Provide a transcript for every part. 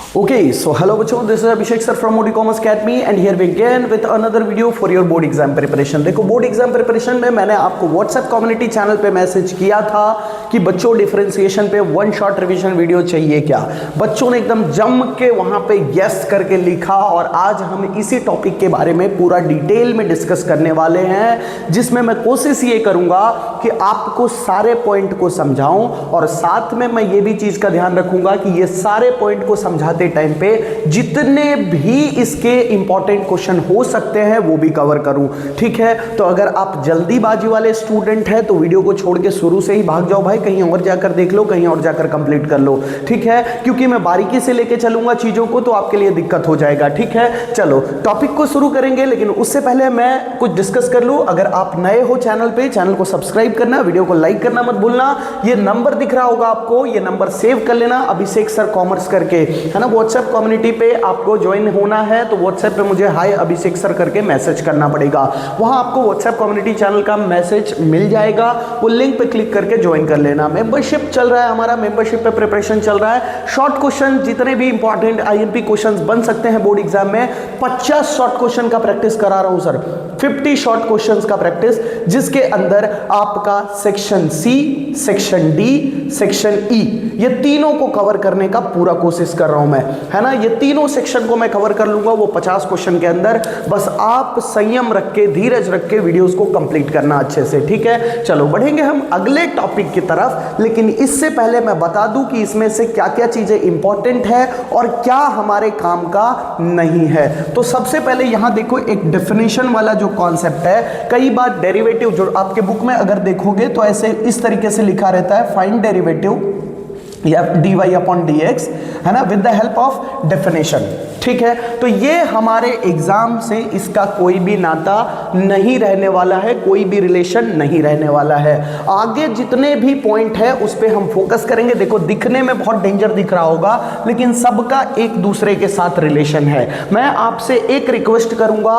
Okay, so hello बच्चों, this is Abhishek sir from Modi Commerce Academy and here we again with another video for your board exam preparation। देखो board exam preparation में मैंने आपको WhatsApp community channel पे message किया था कि बच्चों डिफरेंशिएशन पे वन शॉट रिवीजन वीडियो चाहिए क्या। बच्चों ने एकदम जम के वहां पे यस करके लिखा और आज हम इसी टॉपिक के बारे में पूरा डिटेल में डिस्कस करने वाले हैं, जिसमें मैं कोशिश ये करूंगा कि आपको सारे पॉइंट को समझाऊं और साथ में मैं ये भी चीज का ध्यान रखूंगा कि ये सारे पॉइंट को समझाते टाइम पे जितने भी इसके इंपॉर्टेंट क्वेश्चन हो सकते हैं वो भी कवर करूं। ठीक है, तो अगर आप जल्दीबाजी वाले स्टूडेंट हैं तो वीडियो को छोड़ के शुरू से ही भाग जाओ भाई, कहीं और जाकर देख लो, कहीं और जाकर कंप्लीट कर लो। ठीक है, क्योंकि मैं बारीकी से लेके चलूंगा चीजों को तो आपके लिए दिक्कत हो जाएगा। ठीक है, चलो टॉपिक को शुरू करेंगे, लेकिन उससे पहले मैं कुछ डिस्कस कर लूं। अगर आप नए हो चैनल पे, चैनल को सब्सक्राइब करना, वीडियो को लाइक करना मत भूलना। ये नंबर दिख रहा होगा आपको, ये नंबर सेव कर लेना, अभिषेक सर कॉमर्स करके, है ना। व्हाट्सएप कम्युनिटी पे आपको ज्वाइन होना है तो व्हाट्सएप पे मुझे हाय अभिषेक सर करके मैसेज करना पड़ेगा। वहां आपको व्हाट्सएप कम्युनिटी चैनल का मैसेज मिल जाएगा, वो लिंक पे क्लिक करके ज्वाइन कर लेना। मेंबरशिप चल रहा है हमारा, मेंबरशिप पे प्रिपरेशन चल रहा है। शॉर्ट क्वेश्चन जितने भी इंपॉर्टेंट आईएमपी क्वेश्चंस बन सकते हैं बोर्ड एग्जाम में, 50 शॉर्ट क्वेश्चन का प्रैक्टिस करा रहा हूं सर, 50 शॉर्ट क्वेश्चंस का प्रैक्टिस, जिसके अंदर आपका section C, section D, section E, ये तीनों को कवर करने का पूरा कोशिश कर रहा हूं मैं, है ना। ये तीनों सेक्शन को मैं कवर कर लूंगा वो 50 क्वेश्चन के अंदर। बस आप संयम रख के, धीरज रख के वीडियोस को कंप्लीट करना अच्छे से। ठीक है, चलो बढ़ेंगे हम अगले टॉपिक की तरफ, लेकिन इससे पहले मैं बता दूं कि इसमें से क्या क्या चीजें इंपॉर्टेंट है और क्या हमारे काम का नहीं है। तो सबसे पहले यहां देखो, एक डेफिनेशन वाला जो कॉन्सेप्ट है, कई बार डेरिवेटिव जो आपके बुक में अगर देखोगे तो ऐसे इस तरीके से लिखा रहता है, फाइंड डेरिवेटिव या dy अपॉन dx, है ना, with the help of definition. ठीक है, तो ये हमारे एग्जाम से इसका कोई भी नाता नहीं रहने वाला है, कोई भी रिलेशन नहीं रहने वाला है। आगे जितने भी पॉइंट है उस पे हम फोकस करेंगे। देखो दिखने में बहुत डेंजर दिख रहा होगा, लेकिन सबका एक दूसरे के साथ रिलेशन है। मैं आपसे एक रिक्वेस्ट करूंगा,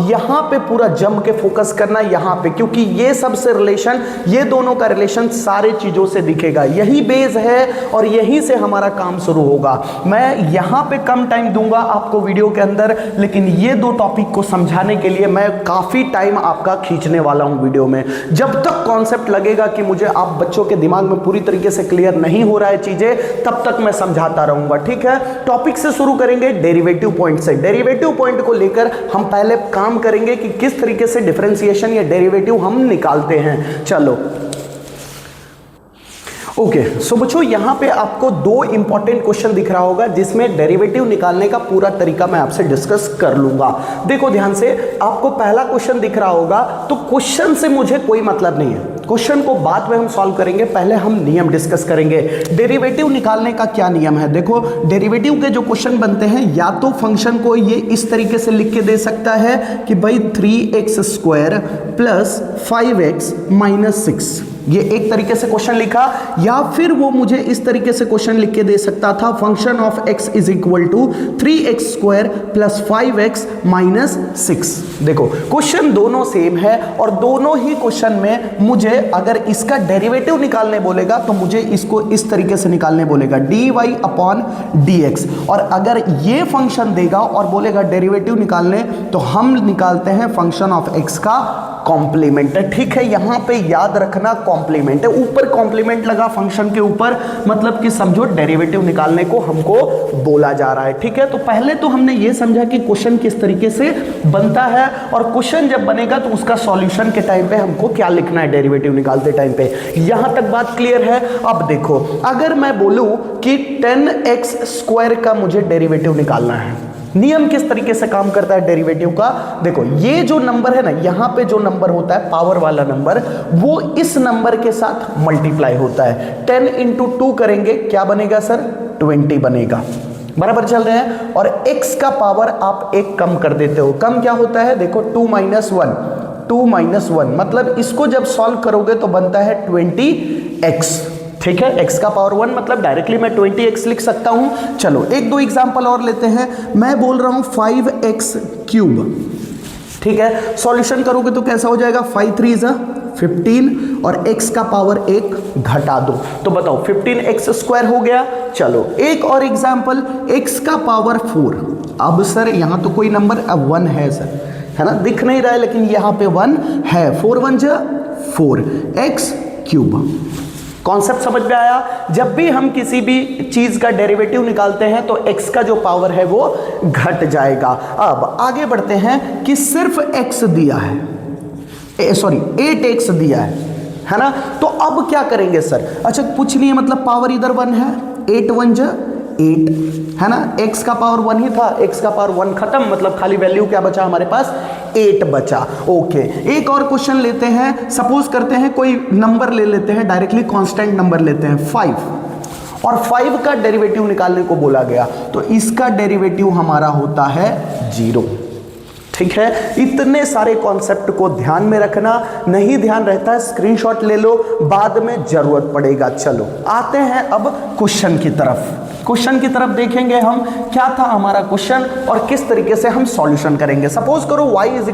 यहां पे पूरा जम के फोकस करना यहां पे, क्योंकि ये सबसे रिलेशन, ये दोनों का रिलेशन सारे चीजों से दिखेगा, यही बेस है और यहीं से हमारा काम शुरू होगा। मैं यहां पे कम टाइम दूंगा आपको वीडियो के अंदर, लेकिन ये दो टॉपिक को समझाने के लिए मैं काफी टाइम आपका खींचने वाला हूं वीडियो में। जब तक कॉन्सेप्ट लगेगा कि मुझे आप बच्चों के दिमाग में पूरी तरीके से क्लियर नहीं हो रहा है चीजें, तब तक मैं समझाता रहूंगा। ठीक है, टॉपिक से शुरू करेंगे डेरिवेटिव पॉइंट से। डेरिवेटिव पॉइंट को लेकर हम पहले काम करेंगे कि किस तरीके से डिफरेंशिएशन या डेरिवेटिव हम निकालते हैं। चलो ओके, सो बच्चों यहां पे आपको दो इंपॉर्टेंट क्वेश्चन दिख रहा होगा, जिसमें डेरिवेटिव निकालने का पूरा तरीका मैं आपसे डिस्कस कर लूंगा। देखो ध्यान से, आपको पहला क्वेश्चन दिख रहा होगा, तो क्वेश्चन से मुझे कोई मतलब नहीं है, क्वेश्चन को बाद में हम सॉल्व करेंगे, पहले हम नियम डिस्कस करेंगे। डेरिवेटिव निकालने का क्या नियम है। देखो डेरिवेटिव के जो क्वेश्चन बनते हैं, या तो फंक्शन को ये इस तरीके से लिख के दे सकता है कि भाई 3x² प्लस 5x माइनस 6, ये एक तरीके से क्वेश्चन लिखा, या फिर वो मुझे इस तरीके से क्वेश्चन लिख के दे सकता था, function of x is equal to 3x² plus 5x minus 6। देखो क्वेश्चन दोनों सेम है और दोनों ही क्वेश्चन में मुझे अगर इसका डेरिवेटिव निकालने बोलेगा तो मुझे इसको इस तरीके से निकालने बोलेगा, dy अपॉन dx, और अगर ये फंक्शन देगा और बोलेगा डेरिवेटिव निकालने तो हम निकालते हैं फंक्शन ऑफ x का कॉम्प्लीमेंट। ठीक है, यहां पे याद रखना कॉम्प्लीमेंट है, ऊपर कॉम्प्लीमेंट लगा फंक्शन के ऊपर, मतलब कि समझो डेरिवेटिव निकालने को हमको बोला जा रहा है। ठीक है, तो पहले तो हमने ये समझा कि क्वेश्चन किस तरीके से बनता है, और क्वेश्चन जब बनेगा तो उसका सॉल्यूशन के टाइम पे हमको क्या लिखना है डेरिवेटिव निकालते टाइम पे। यहां तक बात क्लियर है। अब देखो, अगर मैं बोलूं कि 10x² का मुझे डेरिवेटिव निकालना है, नियम किस तरीके से काम करता है डेरिवेटिव का। देखो ये जो नंबर है ना, यहां पे जो नंबर होता है पावर वाला नंबर, वो इस नंबर के साथ मल्टीप्लाई होता है। 10 इंटू 2 करेंगे, क्या बनेगा सर, 20 बनेगा। बराबर चल रहे हैं। और x का पावर आप एक कम कर देते हो, कम क्या होता है, देखो 2 - 1, 2 - 1, मतलब इसको जब सॉल्व करोगे तो बनता है 20x। ठीक है, x का पावर 1 मतलब डायरेक्टली मैं 20x लिख सकता हूं। चलो एक दो एग्जांपल और लेते हैं। मैं बोल रहा हूं 5x क्यूब, ठीक है, सॉल्यूशन करोगे तो कैसा हो जाएगा, 5 3 = 15 और x का पावर 1 घटा दो, तो बताओ 15x² हो गया। चलो एक और एग्जाम्पल, x का पावर 4। अब सर यहाँ तो कोई नंबर 1 है सर, है ना, दिख नहीं रहा है लेकिन यहाँ पे 1 है। 4 1 जा 4 x³। कॉन्सेप्ट समझ में आया? जब भी हम किसी भी चीज का डेरिवेटिव निकालते हैं तो x का जो पावर है वो घट जाएगा। अब आगे बढ़ते हैं कि सिर्फ x दिया है, सॉरी 8x दिया है ना, तो अब क्या करेंगे सर? अच्छा कुछ नहीं है, मतलब पावर इधर 1 है, 8 1 जा 8, है ना, x का पावर 1 ही था, x का पावर 1 खत्म, मतलब खाली वैल्यू क्या बचा हमारे पास? 8 बचा। ओके, एक और क्वेश्चन लेते हैं। सपोज करते हैं कोई नंबर ले लेते हैं, डायरेक्टली कांस्टेंट नंबर लेते हैं 5, और 5 का डेरिवेटिव निकालने को बोला गया, तो इसका डेरिवेटिव हमारा होता है 0। ठीक है, इतने सारे कॉन्सेप्ट को ध्यान में रखना, नहीं ध्यान रहता है स्क्रीनशॉट ले लो, बाद में जरूरत पड़ेगा। चलो आते हैं अब क्वेश्चन की तरफ। क्वेश्चन की तरफ देखेंगे हम क्या था हमारा क्वेश्चन और किस तरीके से हम सॉल्यूशन करेंगे। सपोज करो y =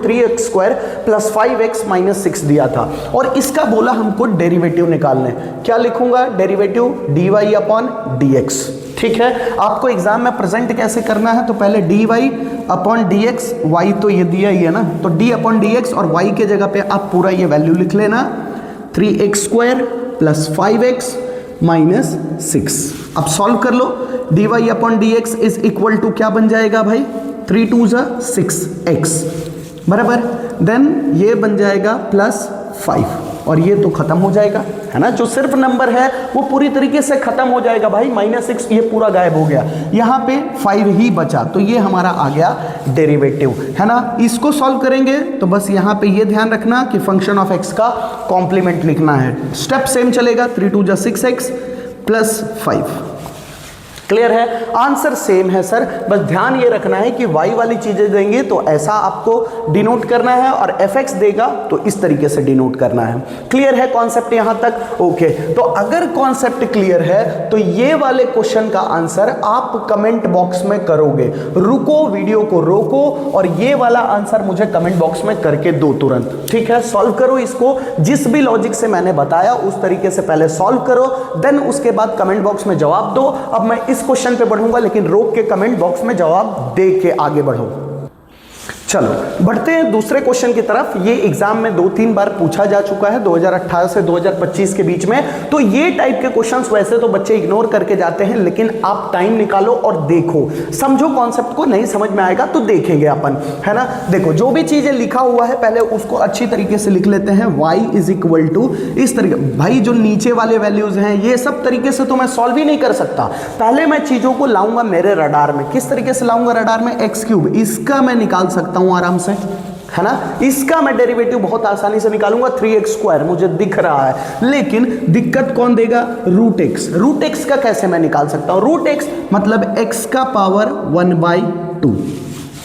3x² + 5x - 6 दिया था और इसका बोला हमको डेरिवेटिव निकालने। क्या लिखूंगा? Derivative dy/dx। ठीक है, आपको एग्जाम में प्रेजेंट कैसे करना है, तो पहले dy/dx, y तो ये दिया ही है ना, तो d/dx और y के जगह पे आप पूरा ये वैल्यू लिख लेना, 3x² + 5x - 6। अब सॉल्व कर लो, dy/dx = क्या बन जाएगा भाई? 3 2 = 6x बराबर, देन ये बन जाएगा +5 और ये तो खत्म हो जाएगा, है ना, जो सिर्फ नंबर है वो पूरी तरीके से खत्म हो जाएगा भाई। -6 ये पूरा गायब हो गया, यहाँ पे 5 ही बचा, तो ये हमारा आ गया डेरिवेटिव, है ना। इसको सॉल्व करेंगे तो बस यहाँ पे ये ध्यान रखना कि फंक्शन ऑफ x का कॉम्प्लीमेंट लिखना है। स्टेप सेम चलेगा, 3 2 = 6x + 5। क्लियर है? आंसर सेम है सर, बस ध्यान ये रखना है कि y वाली चीजें देंगे तो ऐसा आपको डिनोट करना है और fx देगा तो इस तरीके से डिनोट करना है। क्लियर है कॉन्सेप्ट यहां तक? ओके, तो अगर कॉन्सेप्ट क्लियर है तो ये वाले क्वेश्चन का आंसर आप कमेंट बॉक्स में करोगे। रुको, वीडियो को रोको और ये वाला आंसर मुझे कमेंट बॉक्स में करके दो तुरंत। ठीक है, सॉल्व करो इसको, जिस भी लॉजिक से मैंने बताया उस तरीके से पहले सॉल्व करो, देन उसके बाद कमेंट बॉक्स में जवाब दो। अब मैं इस क्वेश्चन पे बढ़ूंगा लेकिन रोक के कमेंट बॉक्स में जवाब दे के आगे बढ़ो। चलो बढ़ते हैं दूसरे क्वेश्चन की तरफ। ये एग्जाम में 2-3 बार पूछा जा चुका है 2018 से 2025 के बीच में, तो ये टाइप के क्वेश्चंस वैसे तो बच्चे इग्नोर करके जाते हैं, लेकिन आप टाइम निकालो और देखो, समझो कॉन्सेप्ट को। नहीं समझ में आएगा तो देखेंगे अपन, है ना। देखो जो भी चीजें लिखा हुआ है पहले उसको अच्छी तरीके से लिख लेते हैं। y = इस तरीके, भाई जो नीचे वाले वैल्यूज हैं ये सब तरीके से तो मैं सॉल्व ही नहीं कर सकता, पहले मैं चीजों को लाऊंगा मेरे रडार में। किस तरीके से लाऊंगा रडार में? x³, इसका मैं निकाल सकता हूं आराम से, है ना। इसका मैं डेरिवेटिव बहुत आसानी से निकालूंगा, 3x², मुझे दिख रहा है, लेकिन दिक्कत कौन देगा? √x। √x का कैसे मैं निकाल सकता हूं? √x मतलब x का पावर 1/2।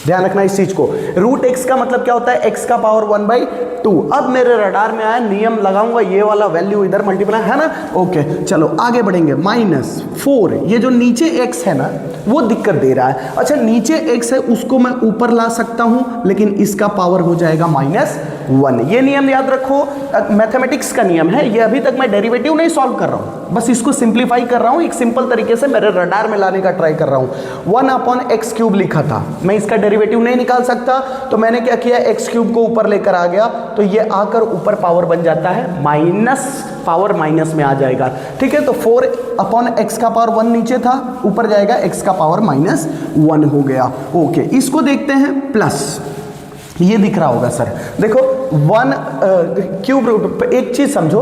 ध्यान रखना इस चीज को, √x का मतलब क्या होता है? x का पावर 1/2। अब मेरे रडार में आया, नियम लगाऊंगा, ये वाला वैल्यू इधर मल्टीप्लाई, है ना। ओके चलो आगे बढ़ेंगे। -4, ये जो नीचे x है ना वो दिक्कत दे रहा है। अच्छा नीचे x है उसको मैं ऊपर ला सकता हूं, लेकिन इसका पावर हो जाएगा -1। ये नियम याद रखो, मैथमेटिक्स का नियम है ये। अभी तक मैं डेरिवेटिव नहीं सॉल्व कर रहा हूं, बस इसको सिंप्लीफाई कर रहा हूं, एक सिंपल तरीके से मेरे रडार में लाने का ट्राई कर रहा हूं। 1/x³ लिखा था, मैं इसका डेरिवेटिव नहीं निकाल सकता, तो मैंने क्या किया? x³ को ऊपर लेकर आ गया, तो ये आकर ऊपर पावर बन जाता है माइनस, पावर माइनस में आ जाएगा। ठीक है, तो 4/x का पावर 1 नीचे था, ऊपर जाएगा x का पावर -1 हो गया। ओके, इसको देखते हैं प्लस, ये दिख रहा होगा सर, देखो 1³ एक चीज समझो,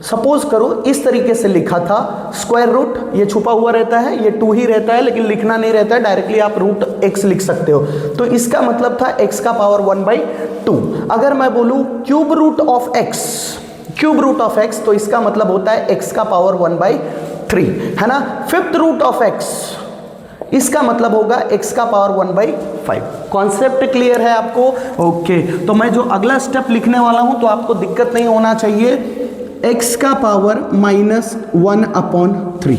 सपोज करो इस तरीके से लिखा था, स्क्वायर रूट ये छुपा हुआ रहता है, ये 2 ही रहता है, लेकिन लिखना नहीं रहता है, डायरेक्टली आप √x लिख सकते हो, तो इसका मतलब था x का पावर 1/2। अगर मैं बोलूं √x, तो इसका मतलब होता है x का पावर 1/3, है ना। 5th√x, इसका मतलब होगा x का पावर 1/5। कॉन्सेप्ट क्लियर है आपको? ओके, तो मैं जो अगला स्टेप लिखने वाला हूं तो आपको दिक्कत नहीं होना चाहिए, x का पावर -1/3।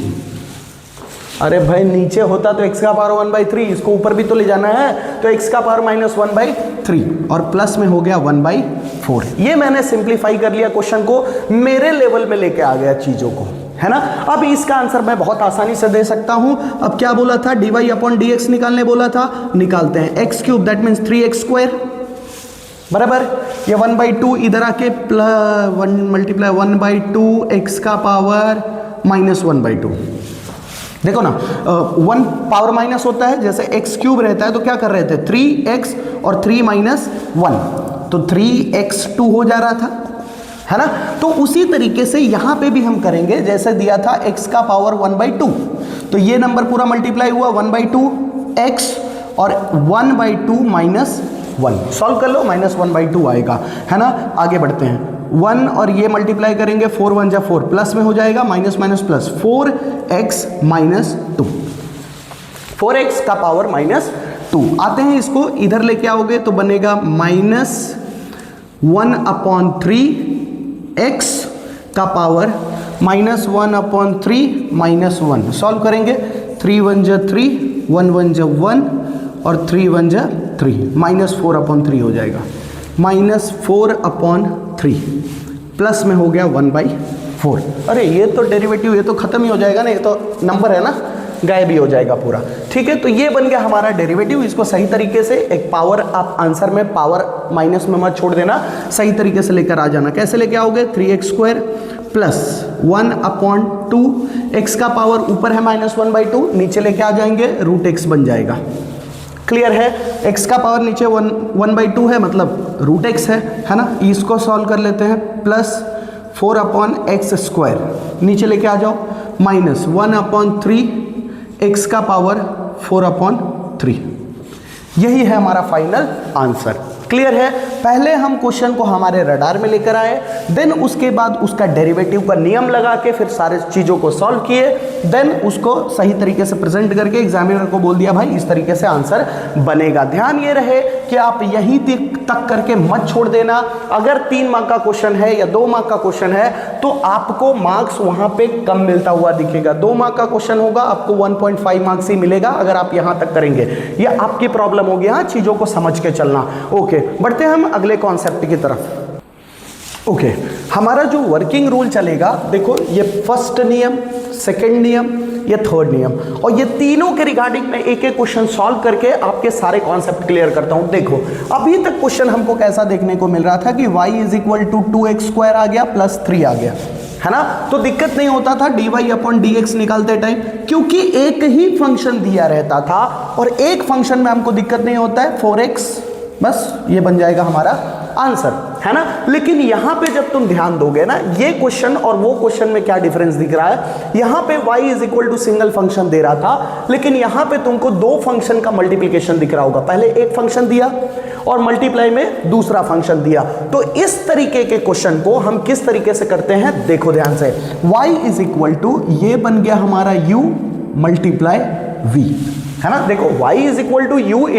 अरे भाई नीचे होता तो x का पावर 1/3, इसको ऊपर भी तो ले जाना है, तो x का पावर -1/3 और प्लस में हो गया 1/5। 4। ये मैंने सिंप्लीफाई कर लिया क्वेश्चन को, मेरे लेवल में लेके आ गया चीजों को, है ना। अब इसका आंसर मैं बहुत आसानी से दे सकता हूं। अब क्या बोला था, dy अपॉन dx निकालने बोला था, निकालते हैं। X cube that means 3x square बराबर, ये 1/2 इधर आके प्लस 1 मल्टीप्लाई 1/2 x का पावर -1/2। देखो ना 1 पावर माइनस होता है, जैसे x क्यूब रहता है तो क्या कर रहे थे 3x और 3 - 1 तो 3x2 हो जा रहा था, है ना। तो उसी तरीके से यहां पे भी हम करेंगे, जैसे दिया था x का पावर 1/2 तो ये नंबर पूरा मल्टीप्लाई हुआ 1/2 x और 1/2 -1 सॉल्व कर लो, -1/2 आएगा, है ना। आगे बढ़ते हैं, 1 और ये मल्टीप्लाई करेंगे 4 1 जा 4 प्लस में हो जाएगा, minus minus plus 4x -2 4x का पावर -2। आते हैं इसको इधर लेके आओगे तो बनेगा -1/3x का पावर -1/3 -1 सॉल्व करेंगे, 3 1 जा 3 1 1 जा 1 और 3 1 जा 3 -4/3 हो जाएगा, -4/3 प्लस में हो गया 1/4। अरे ये तो डेरिवेटिव, ये तो खत्म ही हो जाएगा ना, ये तो नंबर है ना, गायब ही हो जाएगा पूरा। ठीक है, तो ये बन गया हमारा डेरिवेटिव। इसको सही तरीके से एक पावर, आप आंसर में पावर माइनस में मत छोड़ देना, सही तरीके से लेकर आ जाना। कैसे लेके आओगे, 3x स्क्वायर प्लस 1/2 x का पावर ऊपर है -1/2, नीचे लेके आ जाएंगे √x बन जाएगा। क्लियर है, x का पावर नीचे 1/2 है मतलब √x है ना। इसको सॉल्व कर लेते हैं, प्लस 4/x स्क्वायर नीचे लेके आ जाओ, -1/3 x का पावर 4/3। यही है हमारा फाइनल आंसर। क्लियर है, पहले हम क्वेश्चन को हमारे रडार में लेकर आए, देन उसके बाद उसका डेरिवेटिव का नियम लगा के फिर सारे चीज़ों को सॉल्व किए, देन उसको सही तरीके से प्रेजेंट करके एग्जामिनर को बोल दिया भाई इस तरीके से आंसर बनेगा। ध्यान ये रहे कि आप यहीं तक करके मत छोड़ देना। अगर 3 मार्क का क्वेश्चन है या 2 मार्क का क्वेश्चन है तो आपको मार्क्स वहां पे कम मिलता हुआ दिखेगा। 2 मार्क का क्वेश्चन होगा आपको 1.5 मार्क्स ही मिलेगा अगर आप यहां तक करेंगे। ये आपकी प्रॉब्लम होगी, हाँ, चीज़ों को समझ के चलना। ओके, बढ़ते हैं हम अगले कॉन्सेप्ट की तरफ। ओके, हमारा जो वर्किंग रूल चलेगा, देखो ये फर्स्ट नियम, सेकंड नियम, ये थर्ड नियम, और ये तीनों के रिगार्डिंग मैं एक एक क्वेश्चन सॉल्व करके आपके सारे कॉन्सेप्ट क्लियर करता हूं। देखो अभी तक क्वेश्चन हमको कैसा देखने को मिल रहा था कि y = 2x स्क्वायर आ गया प्लस 3 आ गया, है ना। तो दिक्कत नहीं होता था dy/dx निकालते टाइम, क्योंकि एक ही फंक्शन दिया रहता था और एक फंक्शन में हमको दिक्कत नहीं होता है, 4x, बस ये बन जाएगा हमारा आंसर, है ना। लेकिन यहां पे जब तुम ध्यान दोगे ना, ये क्वेश्चन और वो क्वेश्चन में क्या डिफरेंस दिख रहा है, यहां पे y = सिंगल फंक्शन दे रहा था, लेकिन यहां पे तुमको 2 फंक्शन का मल्टीप्लिकेशन दिख रहा होगा। पहले एक फंक्शन दिया और मल्टीप्लाई में दूसरा फंक्शन दिया। तो इस तरीके के क्वेश्चन को हम किस तरीके से करते हैं, देखो ध्यान से, y = ये बन गया हमारा u × v, है ना। देखो y = u ×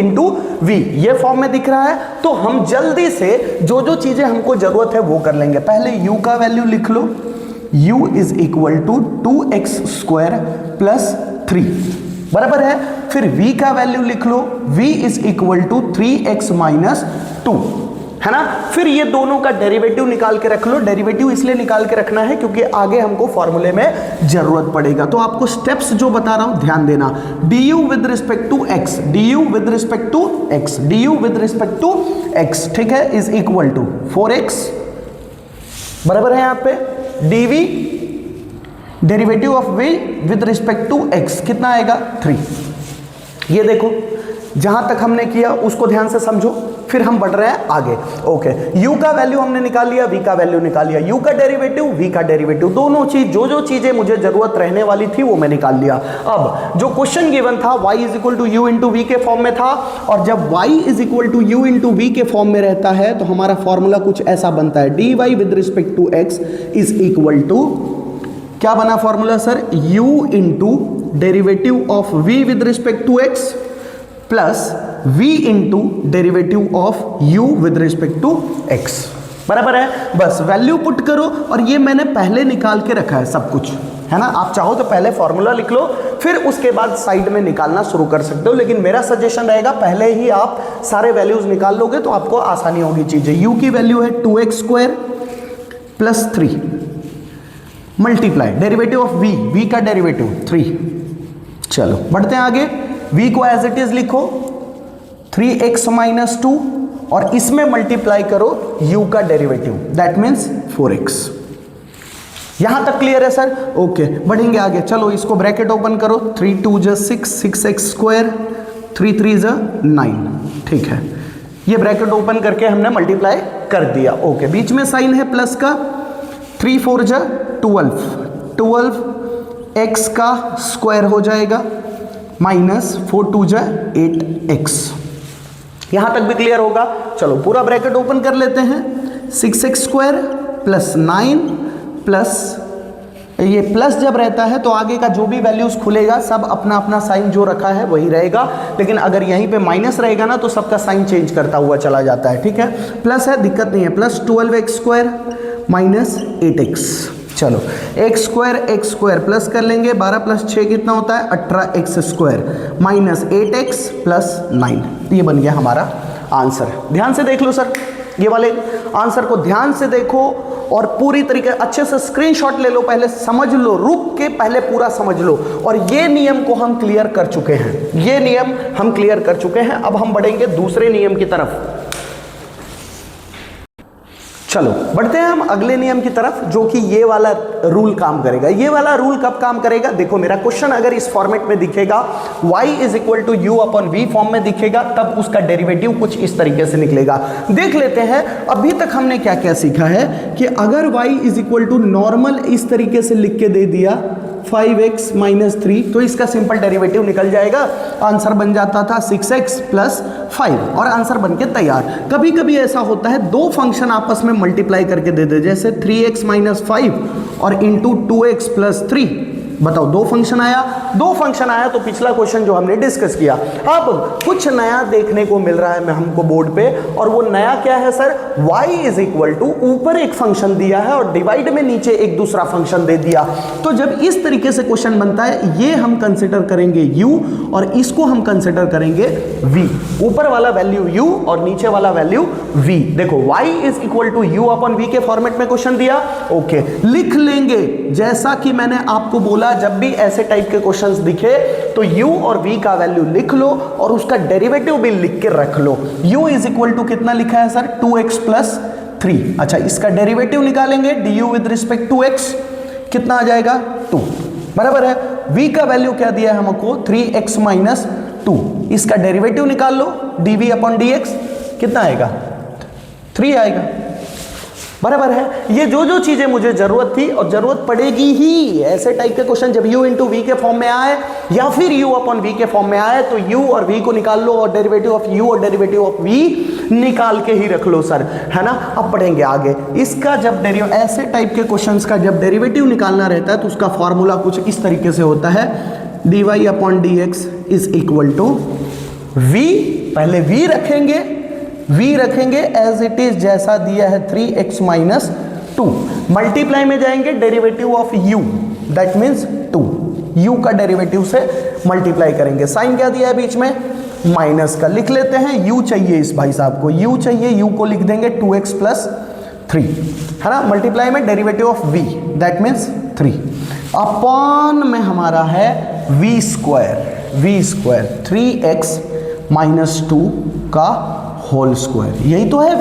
v, ये फॉर्म में दिख रहा है। तो हम जल्दी से जो जो चीजें हमको जरूरत है वो कर लेंगे। पहले u का वैल्यू लिख लो, u = 2x स्क्वायर प्लस 3 बराबर है। फिर v का वैल्यू लिख लो, v = 3x - 2, है ना। फिर ये दोनों का डेरिवेटिव निकाल के रख लो। डेरिवेटिव इसलिए निकाल के रखना है क्योंकि आगे हमको फॉर्मूले में जरूरत पड़ेगा। तो आपको स्टेप्स जो बता रहा हूं ध्यान देना, du with respect to x, du with respect to x, du with respect to x, ठीक है, = 4x बराबर है। यहां पे dv derivative of v with respect to x कितना आएगा, 3। ये देखो जहां तक हमने किया उसको ध्यान से समझो, फिर हम बढ़ रहे हैं आगे। ओके, u का वैल्यू हमने निकाल लिया, v का वैल्यू निकाल लिया, u का डेरिवेटिव, v का डेरिवेटिव, दोनों चीज जो जो चीजें मुझे जरूरत रहने वाली थी वो मैं निकाल लिया। अब जो क्वेश्चन गिवन था y = u × v के फॉर्म में था, और जब y = u × v के फॉर्म में रहता है तो हमारा फॉर्मूला कुछ ऐसा बनता है, dy with respect to x = क्या बना formula sir, u × derivative of v with respect to x plus v × derivative of u with respect to x बराबर है। बस वैल्यू पुट करो, और ये मैंने पहले निकाल के रखा है सब कुछ, है ना। आप चाहो तो पहले फॉर्मूला लिख लो, फिर उसके बाद साइड में निकालना शुरू कर सकते हो, लेकिन मेरा सजेशन रहेगा पहले ही आप सारे वैल्यूज निकाल लोगे तो आपको आसानी होगी चीजें। u की वैल्यू है 2x² plus 3 multiply derivative of v का डेरिवेटिव 3। चलो बढ़ते हैं आगे, v को एज इट इज लिखो 3x माइनस 2 और इसमें मल्टीप्लाई करो u का डेरिवेटिव, दैट मीन्स 4x। यहां तक क्लियर है सर? ओके बढ़ेंगे आगे, चलो इसको ब्रैकेट ओपन करो, 3 2 ज 6 6x², 3 3 ज 9। ठीक है, ये ब्रैकेट ओपन करके हमने मल्टीप्लाई कर दिया। ओके, बीच में साइन है प्लस का, 3 4 ज 12 x का स्क्वायर हो जाएगा माइनस 4 2 ज 8x। यहां तक भी क्लियर होगा? चलो पूरा ब्रैकेट ओपन कर लेते हैं, 6x² प्लस 9 प्लस ये प्लस जब रहता है तो आगे का जो भी वैल्यूज खुलेगा सब अपना अपना साइन जो रखा है वही रहेगा, लेकिन अगर यहीं पे माइनस रहेगा ना तो सबका साइन चेंज करता हुआ चला जाता है। ठीक है, प्लस है दिक्कत नहीं है, प्लस 12x² माइनस 8x। चलो x² प्लस कर लेंगे, 12 प्लस 6 कितना होता है 18x² माइनस 8x प्लस 9। ये बन गया हमारा आंसर। ध्यान से देख लो सर, ये वाले आंसर को ध्यान से देखो और पूरी तरीके अच्छे से स्क्रीनशॉट ले लो, पहले समझ लो, रुक के पहले पूरा समझ लो। और ये नियम को हम क्लियर कर चुके हैं, ये नियम हम क्लियर कर चुके हैं। अब हम बढ़ेंगे दूसरे नियम की तरफ। चलो बढ़ते हैं हम अगले नियम की तरफ, जो कि ये वाला रूल काम करेगा। ये वाला रूल कब काम करेगा? देखो मेरा क्वेश्चन अगर इस फॉर्मेट में दिखेगा, y is equal to u upon v form में दिखेगा, तब उसका डेरिवेटिव कुछ इस तरीके से निकलेगा। देख लेते हैं अभी तक हमने क्या क्या सीखा है कि अगर y is equal to normal इस तरीके से लिख के दे दिया 5x माइनस 3, तो इसका सिंपल डेरिवेटिव निकल जाएगा। आंसर बन जाता था 6x प्लस 5 और आंसर बन के तैयार। कभी कभी ऐसा होता है दो फंक्शन आपस में मल्टीप्लाई करके दे दे, जैसे 3x माइनस 5 और इंटू 2x प्लस 3। बताओ दो फंक्शन आया तो पिछला क्वेश्चन जो हमने डिस्कस किया। अब कुछ नया देखने को मिल रहा है मैं हमको बोर्ड पे, और वो नया क्या है sir? y is equal to ऊपर एक फंक्शन दिया है और डिवाइड में नीचे एक दूसरा फंक्शन दे दिया। तो जब इस तरीके से क्वेश्चन बनता है, ये हम कंसिडर करेंगे u और इसको हम कंसिडर करेंगे v। ऊपर वाला वैल्यू u और नीचे वाला वैल्यू v। देखो y is equal to u upon v के फॉर्मेट में क्वेश्चन दिया। ओके, लिख लेंगे जैसा कि मैंने आपको बोला, जब भी ऐसे टाइप के क्वेश्चंस दिखे तो u और v का वैल्यू लिख लो और उसका डेरिवेटिव भी लिख के रख लो। u इज इक्वल टू कितना लिखा है सर? 2x plus 3। अच्छा, इसका डेरिवेटिव निकालेंगे du with respect to x, कितना आ जाएगा 2, बराबर है। v का वैल्यू क्या दिया है हमको? 3x minus 2। इसका डेरिवेटिव निकाल लो, dv अपॉन dx कितना आएगा? 3 आएगा, बराबर है। ये जो जो चीजें मुझे जरूरत थी और जरूरत पड़ेगी ही ऐसे टाइप के क्वेश्चन जब u इंटू वी के फॉर्म में आए या फिर u अपॉन v के फॉर्म में आए, तो u और v को निकाल लो और डेरिवेटिव ऑफ u और डेरिवेटिव ऑफ v निकाल के ही रख लो सर, है ना। अब पढ़ेंगे आगे। इसका जब ऐसे टाइप के क्वेश्चंस का जब डेरिवेटिव निकालना रहता है तो उसका फॉर्मूला कुछ इस तरीके से होता है, dy upon dx is equal to v। पहले v रखेंगे एज इट इज जैसा दिया है 3x माइनस 2। मल्टीप्लाई में जाएंगे derivative of u, that means 2। u का डेरिवेटिव से मल्टीप्लाई करेंगे। साइन क्या दिया है बीच में? माइनस का। लिख लेते हैं u चाहिए इस भाई साहब को, u चाहिए, u को लिख देंगे 2x प्लस 3, है ना। मल्टीप्लाई में derivative of v, that means 3 upon में हमारा है v स्क्वायर 3x माइनस 2 का होल स्क्वायर। यही तो है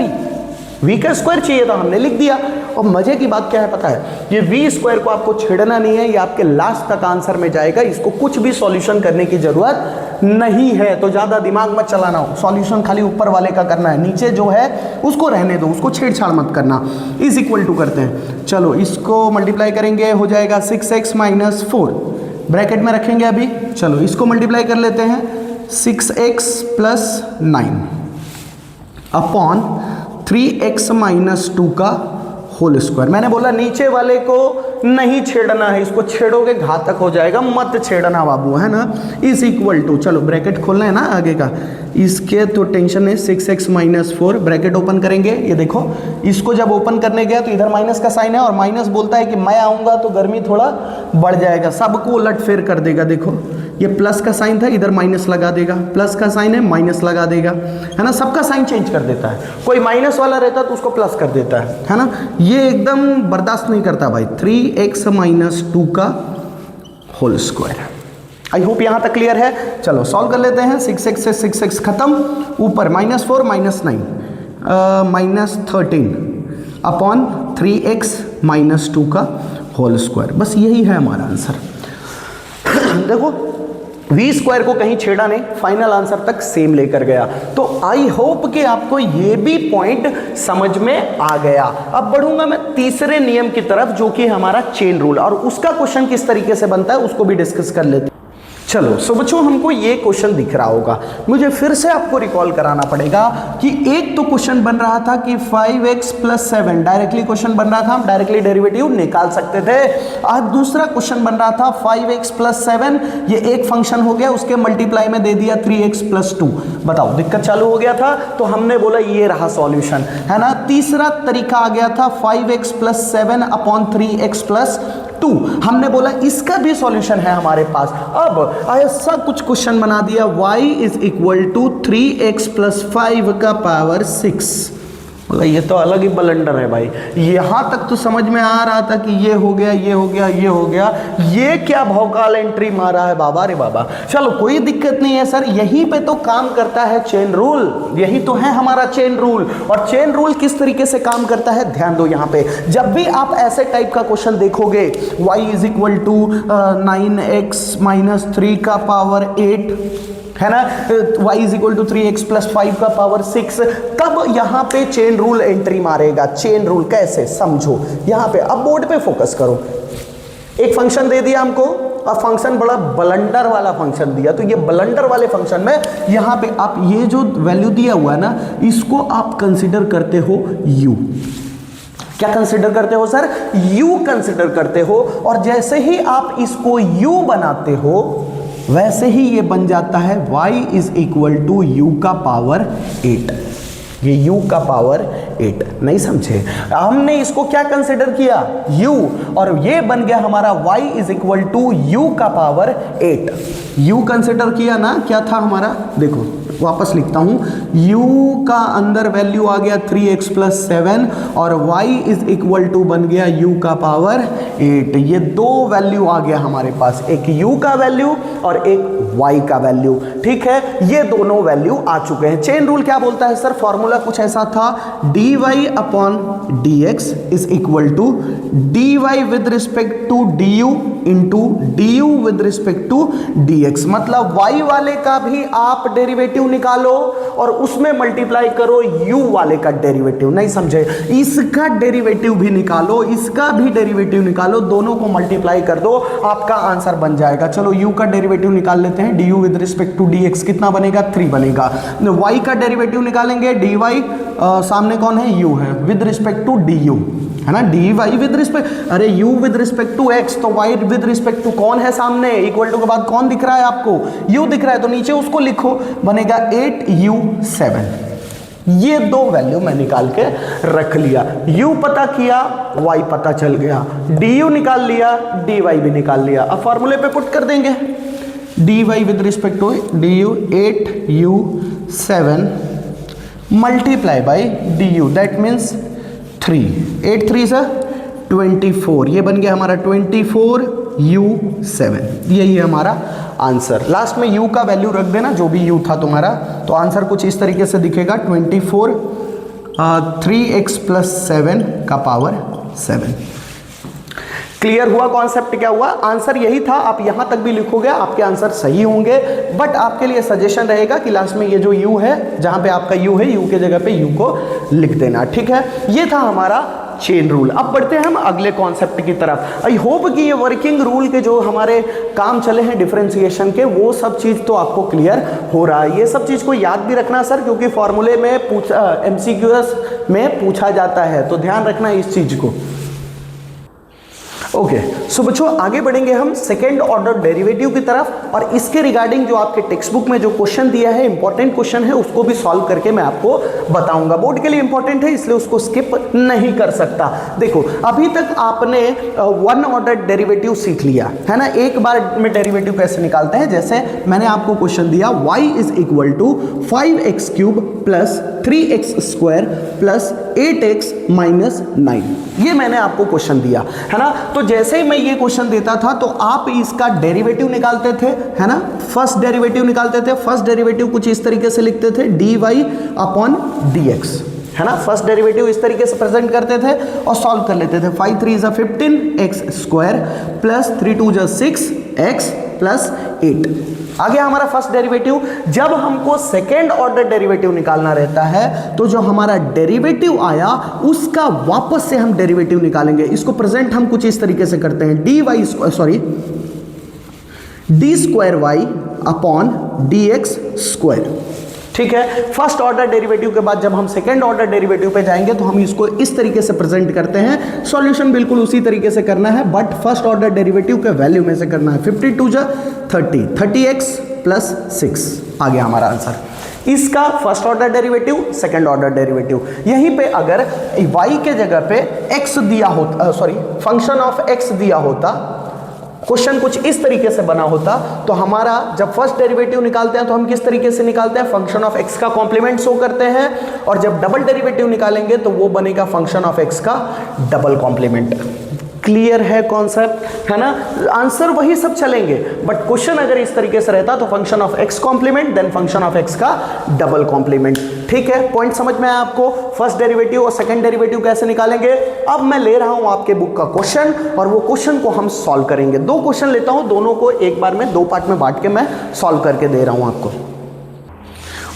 v का स्क्वायर चाहिए था, हमने लिख दिया। और मजे की बात क्या है पता है? ये v स्क्वायर को आपको छेड़ना नहीं है, ये आपके लास्ट तक आंसर में जाएगा। इसको कुछ भी सॉल्यूशन करने की जरूरत नहीं है, तो ज्यादा दिमाग मत चलाना हो। सॉल्यूशन खाली ऊपर वाले का करना है, नीचे जो है उसको रहने दो, उसको छेड़छाड़ मत करना। इज इक्वल टू करते हैं, चलो इसको मल्टीप्लाई करेंगे, हो जाएगा 6x माइनस 4, ब्रैकेट में रखेंगे अभी। चलो इसको मल्टीप्लाई कर लेते हैं, 6x plus 9 upon 3x minus 2 का होल स्क्वायर। मैंने बोला नीचे वाले को नहीं छेड़ना है, इसको छेड़ोगे घातक हो जाएगा, मत छेड़ना बाबू, है ना। इज इक्वल टू, चलो ब्रैकेट खोलना है ना आगे का, इसके तो टेंशन है 6x माइनस 4, ब्रैकेट ओपन करेंगे, ये देखो इसको जब ओपन करने गया तो इधर माइनस का साइन है और माइनस बोलता है कि मैं आऊंगा तो गर्मी थोड़ा बढ़ जाएगा, सबको उलट फेर कर देगा। देखो ये प्लस का साइन था, इधर माइनस लगा देगा, प्लस का साइन है माइनस लगा देगा, है ना, सबका साइन चेंज कर देता है। कोई माइनस वाला रहता तो उसको प्लस कर देता है ना। ये एकदम बर्दाश्त नहीं करता भाई। 3x माइनस 2 का होल स्क्वायर। आई होप यहां तक क्लियर है। चलो सॉल्व कर लेते हैं। 6x से 6x खत्म, ऊपर -4 -9 -13 अपॉन 3x माइनस 2 का होल स्क्वायर। बस यही है हमारा आंसर। देखो वी स्क्वायर को कहीं छेड़ा नहीं, फाइनल आंसर तक सेम लेकर गया। तो आई होप कि आपको ये भी पॉइंट समझ में आ गया। अब बढ़ूंगा मैं तीसरे नियम की तरफ, जो कि हमारा चेन रूल, और उसका क्वेश्चन किस तरीके से बनता है उसको भी डिस्कस कर लेते हैं। चलो सो बच्चों, हमको ये क्वेश्चन दिख रहा होगा, मुझे फिर से आपको रिकॉल कराना पड़ेगा कि एक तो क्वेश्चन बन रहा था कि 5x + 7 डायरेक्टली क्वेश्चन बन रहा था, हम डायरेक्टली डेरिवेटिव निकाल सकते थे। आज दूसरा क्वेश्चन बन रहा था 5x + 7, ये एक फंक्शन हो गया, उसके मल्टीप्लाई में दे दिया 3x + 2। बताओ दिक्कत चालू हो गया था, तो हमने बोला ये रहा सॉल्यूशन, है ना। तीसरा तरीका आ गया था 5x + 7 अपॉन 3x + 2, हमने बोला इसका भी सॉल्यूशन है हमारे पास। अब ऐसा कुछ क्वेश्चन बना दिया y = 3x + 5 का पावर 6। बोला ये तो अलग ही बलंडर है भाई। यहां तक तो समझ में आ रहा था कि ये हो गया, ये हो गया, ये हो गया, ये क्या भौकाल एंट्री मारा है बाबा रे बाबा। चलो कोई दिक्कत नहीं है सर, यहीं पे तो काम करता है चेन रूल, यही तो है हमारा चेन रूल। और चेन रूल किस तरीके से काम करता है ध्यान दो। यहाँ पे जब भी आप ऐसे टाइप का क्वेश्चन देखोगे, y = 9x - 3 का पावर 8, है ना, y = 3x + 5 का पावर 6, तब यहां पे चेन रूल एंट्री मारेगा। चेन रूल कैसे समझो, यहां पे अब बोर्ड पे फोकस करो। एक फंक्शन दे दिया हमको, और फंक्शन बड़ा ब्लंडर वाला फंक्शन दिया, तो ये ब्लंडर वाले फंक्शन में यहां पे आप ये जो वैल्यू दिया हुआ है ना, इसको आप कंसिडर करते हो u। क्या कंसिडर करते हो सर? u कंसिडर करते हो। और जैसे ही आप इसको u बनाते हो, वैसे ही ये बन जाता है y = u का पावर 8। ये u का पावर 8, नहीं समझे? हमने इसको क्या कंसिडर किया? u, और ये बन गया हमारा y = u का पावर 8। u कंसिडर किया ना, क्या था हमारा, देखो वापस लिखता हूं, u का अंदर वैल्यू आ गया 3x + 7 और y = बन गया u का पावर 8। ये दो वैल्यू आ गया हमारे पास, एक u का वैल्यू और एक y का वैल्यू। ठीक है, ये दोनों वैल्यू आ चुके हैं। चेन रूल क्या बोलता है सर? फॉर्मूला कुछ ऐसा था, dy/dx = dy with respect to du into du with respect to dx। मतलब y वाले का भी आप डेरिवेटिव निकालो और उसमें मल्टीप्लाई करो u वाले का डेरिवेटिव, नहीं समझे? इसका डेरिवेटिव भी निकालो, इसका भी डेरिवेटिव निकालो, दोनों को मल्टीप्लाई कर दो, आपका आंसर बन जाएगा। चलो u का डेरिवेटिव निकाल लेते हैं, du with respect to dx कितना बनेगा? 3 बनेगा। y का डेरिवेटिव निकालेंगे, dy सामने कौन है? u है, विद रिस्पेक्ट टू du, है ना, dy विद रिस्पेक्ट, अरे u with respect to x, तो y विद रिस्पेक्ट टू कौन है सामने? इक्वल टू के बाद कौन दिख रहा है आपको? u दिख रहा है, तो नीचे उसको लिखो, बनेगा 8u7। ये दो वैल्यू मैं निकाल के रख लिया, u पता किया, y पता चल गया, du निकाल लिया, dy भी निकाल लिया। अब फॉर्मूले पे पुट कर देंगे, dy with respect to du 8u7 multiply by du, that means 3, 8 3 से 24, ये बन गया हमारा 24u7। यही है हमारा आंसर। लास्ट में u का वैल्यू रख देना, जो भी u था तुम्हारा, तो आंसर कुछ इस तरीके से दिखेगा, 24 3x + 7 का पावर 7। क्लियर हुआ कॉन्सेप्ट? क्या हुआ? आंसर यही था। आप यहां तक भी लिखोगे आपके आंसर सही होंगे, बट आपके लिए सजेशन रहेगा कि लास्ट में ये जो u है, जहां पे आपका u है, u के जगह पे u को लिख देना। ठीक है, ये था हमारा चेन रूल। अब बढ़ते हैं हम अगले कॉन्सेप्ट की तरफ। आई होप कि ये वर्किंग रूल के जो हमारे काम चले हैं डिफरेंशिएशन के, वो सब चीज़ तो आपको क्लियर हो रहा है। ये सब चीज़ को याद भी रखना सर, क्योंकि फॉर्मूले में MCQs में पूछा जाता है, तो ध्यान रखना इस चीज़ को। ओके सो बच्चों आगे बढ़ेंगे हम सेकेंड ऑर्डर डेरिवेटिव की तरफ, और इसके रिगार्डिंग जो आपके टेक्स्ट बुक में जो क्वेश्चन दिया है, इंपॉर्टेंट क्वेश्चन है, उसको भी सॉल्व करके मैं आपको बताऊंगा। बोर्ड के लिए इंपॉर्टेंट है इसलिए उसको स्किप नहीं कर सकता। देखो अभी तक आपने वन ऑर्डर डेरिवेटिव सीख लिया है ना। एक बार में डेरिवेटिव कैसे निकालते हैं, जैसे मैंने आपको क्वेश्चन दिया y is equal to 5x cube plus 3x square plus 8x minus 9, ये मैंने आपको क्वेश्चन दिया है ना। तो जैसे ही मैं ये क्वेश्चन देता था तो आप इसका डेरिवेटिव निकालते थे है ना, फर्स्ट डेरिवेटिव निकालते थे। फर्स्ट डेरिवेटिव कुछ इस तरीके से लिखते थे dy अपॉन dx है ना। फर्स्ट डेरिवेटिव इस तरीके से प्रेजेंट करते थे और सॉल्व कर लेते थे। 5 3 जा 15 एक्स स्क्वायर प्लस 3 2 जा 6 एक्स प्लस 8 आ गया हमारा फर्स्ट डेरिवेटिव। जब हमको सेकेंड ऑर्डर डेरिवेटिव निकालना रहता है तो जो हमारा डेरिवेटिव आया उसका वापस से हम डेरिवेटिव निकालेंगे। इसको प्रेजेंट हम कुछ इस तरीके से करते हैं d square y upon D x square, ठीक है। फर्स्ट ऑर्डर डेरिवेटिव के बाद जब हम सेकेंड ऑर्डर डेरिवेटिव पे जाएंगे तो हम इसको इस तरीके से प्रेजेंट करते हैं। सॉल्यूशन बिल्कुल उसी तरीके से करना है, बट फर्स्ट ऑर्डर डेरिवेटिव के वैल्यू में से करना है। 52 जा 30, 30x प्लस 6 आ गया हमारा आंसर। इसका first order derivative, second order derivative. यहीं पे अगर y के जगह पे x दिया होता, फंक्शन ऑफ x दिया होता, क्वेश्चन कुछ इस तरीके से बना होता, तो हमारा जब फर्स्ट डेरिवेटिव निकालते हैं तो हम किस तरीके से निकालते हैं, फंक्शन ऑफ x का कॉम्प्लीमेंट शो करते हैं, और जब डबल डेरिवेटिव निकालेंगे तो वो बनेगा फंक्शन ऑफ x का डबल कॉम्प्लीमेंट। क्लियर है कॉन्सेप्ट है ना। आंसर वही सब चलेंगे, बट क्वेश्चन अगर इस तरीके से रहता तो function of x complement then function of x का डबल कॉम्प्लीमेंट। ठीक है, पॉइंट समझ में आया आपको। फर्स्ट डेरिवेटिव और सेकंड डेरिवेटिव कैसे निकालेंगे। अब मैं ले रहा हूं आपके बुक का क्वेश्चन और वो क्वेश्चन को हम सॉल्व करेंगे। दो क्वेश्चन लेता हूं, दोनों को एक बार में दो पार्ट में बांट के मैं सॉल्व करके दे रहा हूं आपको।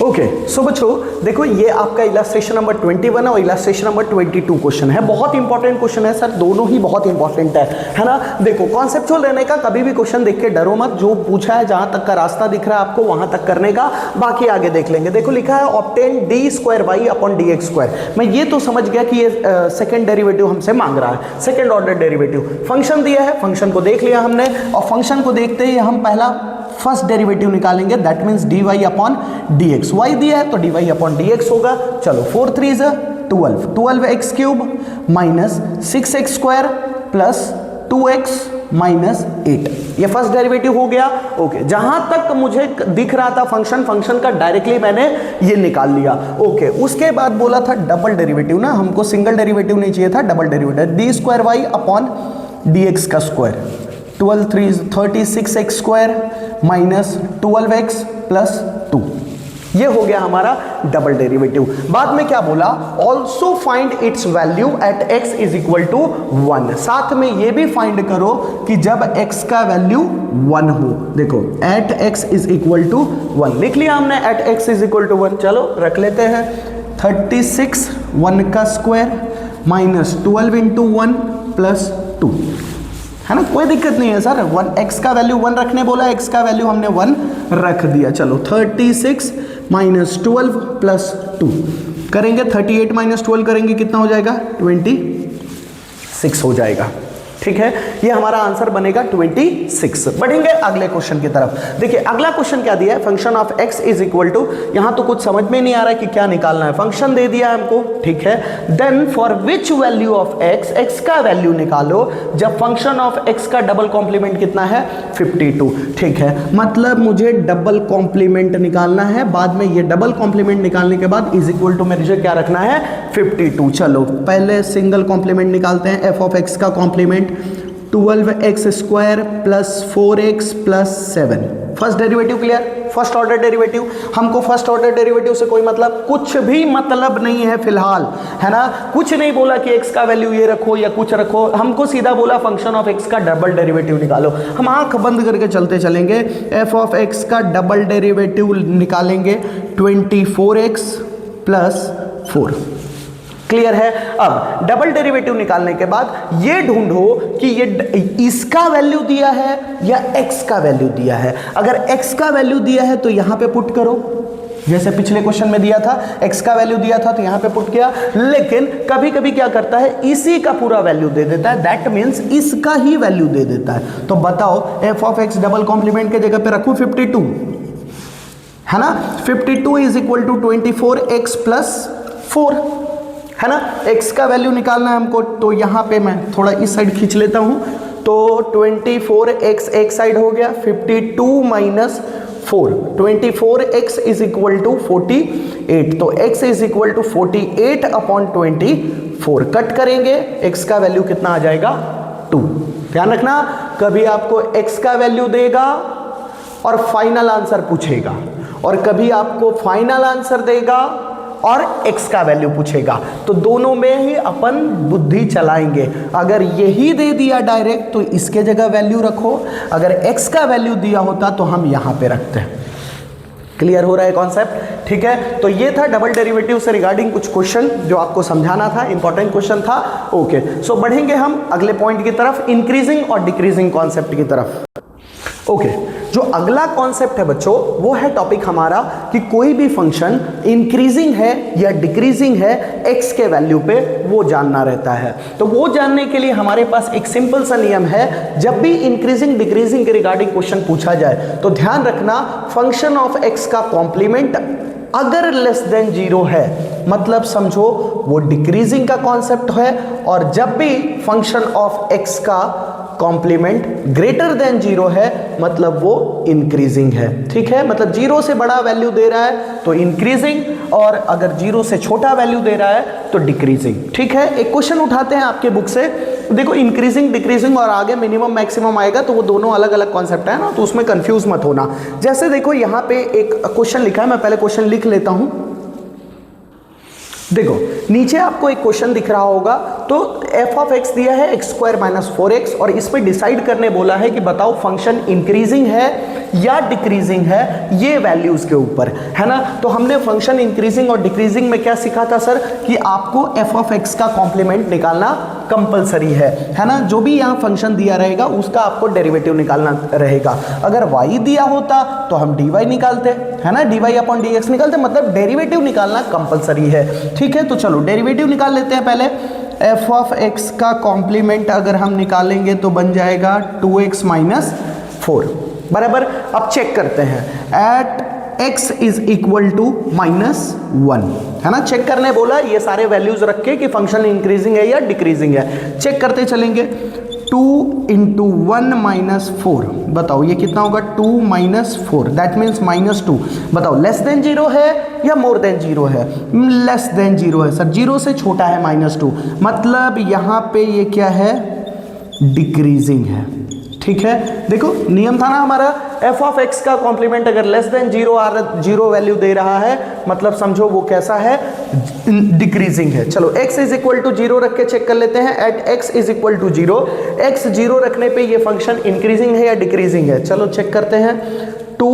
ओके सो बच्चों देखो, ये आपका इलस्ट्रेशन नंबर 21 और इलस्ट्रेशन नंबर 22 क्वेश्चन है। बहुत इंपॉर्टेंट क्वेश्चन है सर, दोनों ही बहुत इंपॉर्टेंट है ना। देखो कॉन्सेप्चुअल रहने का, कभी भी क्वेश्चन देख के डरो मत। जो पूछा है, जहां तक का रास्ता दिख रहा है आपको वहां तक करने का, बाकी आगे देख लेंगे। देखो लिखा है obtain d square y upon D x square. मैं ये तो समझ गया कि ये सेकेंड डेरिवेटिव हमसे मांग रहा है, सेकेंड ऑर्डर डेरिवेटिव। फंक्शन दिया है, फंक्शन को देख लिया हमने, और फंक्शन को देखते ही हम पहला फर्स्ट डेरिवेटिव निकालेंगे, that means d y upon D x. Y दिया है तो d y upon D x होगा। चलो 4 3 12, 12x cube minus 6x square plus 2x minus 8, ये फर्स्ट डेरिवेटिव हो गया। ओके, जहां तक मुझे दिख रहा था फंक्शन का डायरेक्टली मैंने ये निकाल लिया। ओके, उसके बाद बोला था डबल डेरिवेटिव ना, हमको सिंगल डेरिवेटिव नहीं चाहिए था, double derivative. D square y upon D x का square, 12 3 36x square minus 12x plus 2, ये हो गया हमारा डबल डेरिवेटिव। बाद में क्या बोला, also find its value at x is equal to 1। साथ में ये भी फाइंड करो कि जब x का वैल्यू 1 हो। देखो at x is equal to 1 लिख लिया हमने, at x is equal to 1। चलो रख लेते हैं 36 1 का स्क्वायर माइनस 12 इंटू 1 प्लस 2, है ना, कोई दिक्कत नहीं है सर। 1 x का वैल्यू 1 रखने बोला, x का वैल्यू हमने 1 रख दिया। चलो 36 माइनस 12 प्लस 2 करेंगे, 38 माइनस 12 करेंगे, कितना हो जाएगा 26 हो जाएगा। ठीक है, ये हमारा आंसर बनेगा 26। बढ़ेंगे अगले क्वेश्चन की तरफ। देखिए अगला क्वेश्चन क्या दिया है, function of x is equal to, यहां तो कुछ समझ में नहीं आ रहा है कि क्या निकालना है। फंक्शन दे दिया है हमको, ठीक है। Then for which value of x का वैल्यू निकालो जब फंक्शन ऑफ x का डबल कॉम्प्लीमेंट कितना है 52। ठीक है, मतलब मुझे डबल कॉम्प्लीमेंट निकालना है। बाद में ये डबल कॉम्प्लीमेंट निकालने के बाद इज इक्वल टू मुझे क्या रखना है 52। चलो पहले सिंगल कॉम्प्लीमेंट निकालते हैं। f ऑफ x का complement 12x square plus 4x plus 7, first derivative clear, first order derivative. हमको फर्स्ट ऑर्डर डेरिवेटिव से कोई मतलब, कुछ भी मतलब नहीं है फिलहाल, है ना। कुछ नहीं बोला कि x का वैल्यू ये रखो या कुछ रखो, हमको सीधा बोला फंक्शन ऑफ x का डबल डेरिवेटिव निकालो। हम आंख बंद करके चलते चलेंगे, f ऑफ x का डबल डेरिवेटिव निकालेंगे 24x प्लस 4। क्लियर है। अब डबल डेरिवेटिव निकालने के बाद ये ढूंढो कि ये इसका वैल्यू दिया है या x का वैल्यू दिया है। अगर x का वैल्यू दिया है तो यहां पे पुट करो, जैसे पिछले क्वेश्चन में दिया था, x का वैल्यू दिया था तो यहां पे पुट किया। लेकिन कभी कभी क्या करता है, इसी का पूरा वैल्यू दे देता है, दैट मीन्स इसका ही वैल्यू दे देता है। तो बताओ f of x double complement के जगह पे रखूं 52, है ना। 52 is equal to 24x plus 4, है ना। x का वैल्यू निकालना है हमको, तो यहां पे मैं थोड़ा इस साइड खींच लेता हूं, तो 24x एक साइड हो गया, 52 minus 4, 24x is equal to 48, तो x is equal to 48 upon 24, cut करेंगे x का वैल्यू कितना आ जाएगा 2। ध्यान रखना, कभी आपको x का वैल्यू देगा और फाइनल आंसर पूछेगा, और कभी आपको फाइनल आंसर देगा और x का वैल्यू पूछेगा, तो दोनों में ही अपन बुद्धि चलाएंगे। अगर यही दे दिया डायरेक्ट तो इसके जगह वैल्यू रखो, अगर x का वैल्यू दिया होता तो हम यहां पे रखते हैं। क्लियर हो रहा है कॉन्सेप्ट? ठीक है, तो ये था डबल डेरिवेटिव से रिगार्डिंग कुछ क्वेश्चन जो आपको समझाना था, इंपॉर्टेंट क्वेश्चन था। ओके, सो बढ़ेंगे हम अगले पॉइंट की तरफ, इंक्रीजिंग और डिक्रीजिंग कॉन्सेप्ट की तरफ। ओके, जो अगला कॉन्सेप्ट है बच्चों, वो है टॉपिक हमारा कि कोई भी फंक्शन इंक्रीजिंग है या डिक्रीजिंग है x के वैल्यू पे, वो जानना रहता है। तो वो जानने के लिए हमारे पास एक सिंपल सा नियम है, जब भी इंक्रीजिंग डिक्रीजिंग के रिगार्डिंग क्वेश्चन पूछा जाए तो ध्यान रखना, फंक्शन ऑफ x का कॉम्प्लीमेंट अगर लेस देन 0 है मतलब समझो वो डिक्रीजिंग का कॉन्सेप्ट है, और जब भी फंक्शन ऑफ x का कॉम्प्लीमेंट ग्रेटर देन 0 है मतलब वो इंक्रीजिंग है। ठीक है, मतलब 0 से बड़ा वैल्यू दे रहा है तो इंक्रीजिंग, और अगर 0 से छोटा वैल्यू दे रहा है तो डिक्रीजिंग। ठीक है, एक क्वेश्चन उठाते हैं आपके बुक से, देखो इंक्रीजिंग डिक्रीजिंग और आगे मिनिमम मैक्सिमम आएगा तो वो दोनों अलग अलग कॉन्सेप्ट है ना, तो उसमें कंफ्यूज मत होना। जैसे देखो यहाँ पे एक क्वेश्चन लिखा है, मैं पहले क्वेश्चन लिख लेता हूं। देखो नीचे आपको एक क्वेश्चन दिख रहा होगा, तो f ऑफ x दिया है x स्क्वायर माइनस 4x, और इसमें डिसाइड करने बोला है कि बताओ फंक्शन इंक्रीजिंग है या डिक्रीजिंग है, ये वैल्यूज के ऊपर, है ना। तो हमने फंक्शन इंक्रीजिंग और डिक्रीजिंग में क्या सीखा था सर, कि आपको f ऑफ x का कॉम्प्लीमेंट निकालना कंपलसरी है ना। जो भी यहाँ फंक्शन दिया रहेगा उसका आपको डेरिवेटिव निकालना रहेगा। अगर y दिया होता तो हम dy निकालते, है ना, dy अपॉन dx निकालते, मतलब डेरिवेटिव निकालना कंपलसरी है। ठीक है, तो चलो डेरिवेटिव निकाल लेते हैं पहले। f ऑफ x का कॉम्प्लीमेंट अगर हम निकालेंगे तो बन जाएगा 2x माइनस 4, बराबर। अब चेक करते हैं, at x is equal to -1, है ना। चेक करने बोला, ये सारे वैल्यूज रख के कि फंक्शन इंक्रीजिंग है या डिक्रीजिंग है, चेक करते चलेंगे। 2 इंटू 1 माइनस 4, बताओ ये कितना होगा, 2 माइनस 4, दैट मीन्स -2। बताओ लेस देन 0 है या मोर देन 0 है, लेस देन 0 है सर, 0 से छोटा है -2, मतलब यहाँ पे ये क्या है, डिक्रीजिंग है। ठीक है, देखो नियम था ना हमारा, f ऑफ x का कॉम्प्लीमेंट अगर लेस देन 0 वैल्यू दे रहा है मतलब समझो वो कैसा है, डिक्रीजिंग है। चलो x इज इक्वल टू 0 रख के चेक कर लेते हैं, at x is equal to 0, x 0 रखने पे ये फंक्शन इंक्रीजिंग है या डिक्रीजिंग है, चलो चेक करते हैं। 2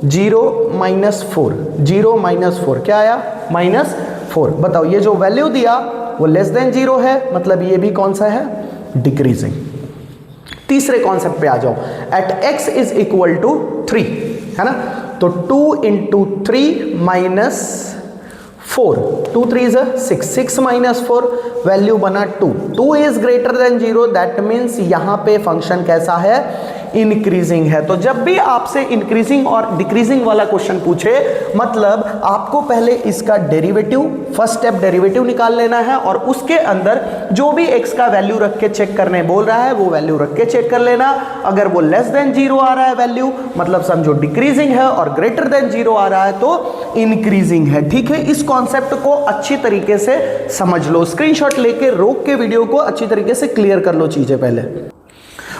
0 माइनस 4, 0 माइनस 4 क्या आया, -4। बताओ ये जो वैल्यू दिया वो लेस देन 0 है, मतलब ये भी कौन सा है, डिक्रीजिंग। तीसरे कॉन्सेप्ट पे आ जाओ, at x is equal to 3, है ना, तो 2 इंटू 3 माइनस 4, 2 3 6, 6 माइनस 4, वैल्यू बना 2, 2 is greater than 0, that means यहां पे फंक्शन कैसा है, इंक्रीजिंग है। तो जब भी आपसे इंक्रीजिंग और डिक्रीजिंग वाला क्वेश्चन पूछे मतलब आपको पहले इसका डेरिवेटिव, फर्स्ट स्टेप डेरिवेटिव निकाल लेना है, और उसके अंदर जो भी x का वैल्यू रख के चेक करने बोल रहा है वो वैल्यू रख के चेक कर लेना। अगर वो लेस देन 0 आ रहा है वैल्यू मतलब समझो डिक्रीजिंग है, और ग्रेटर देन 0 आ रहा है तो इंक्रीजिंग है। ठीक है, इस कॉन्सेप्ट को अच्छी तरीके से समझ लो, स्क्रीनशॉट लेके रोक के वीडियो को अच्छी तरीके से क्लियर कर लो चीजें पहले।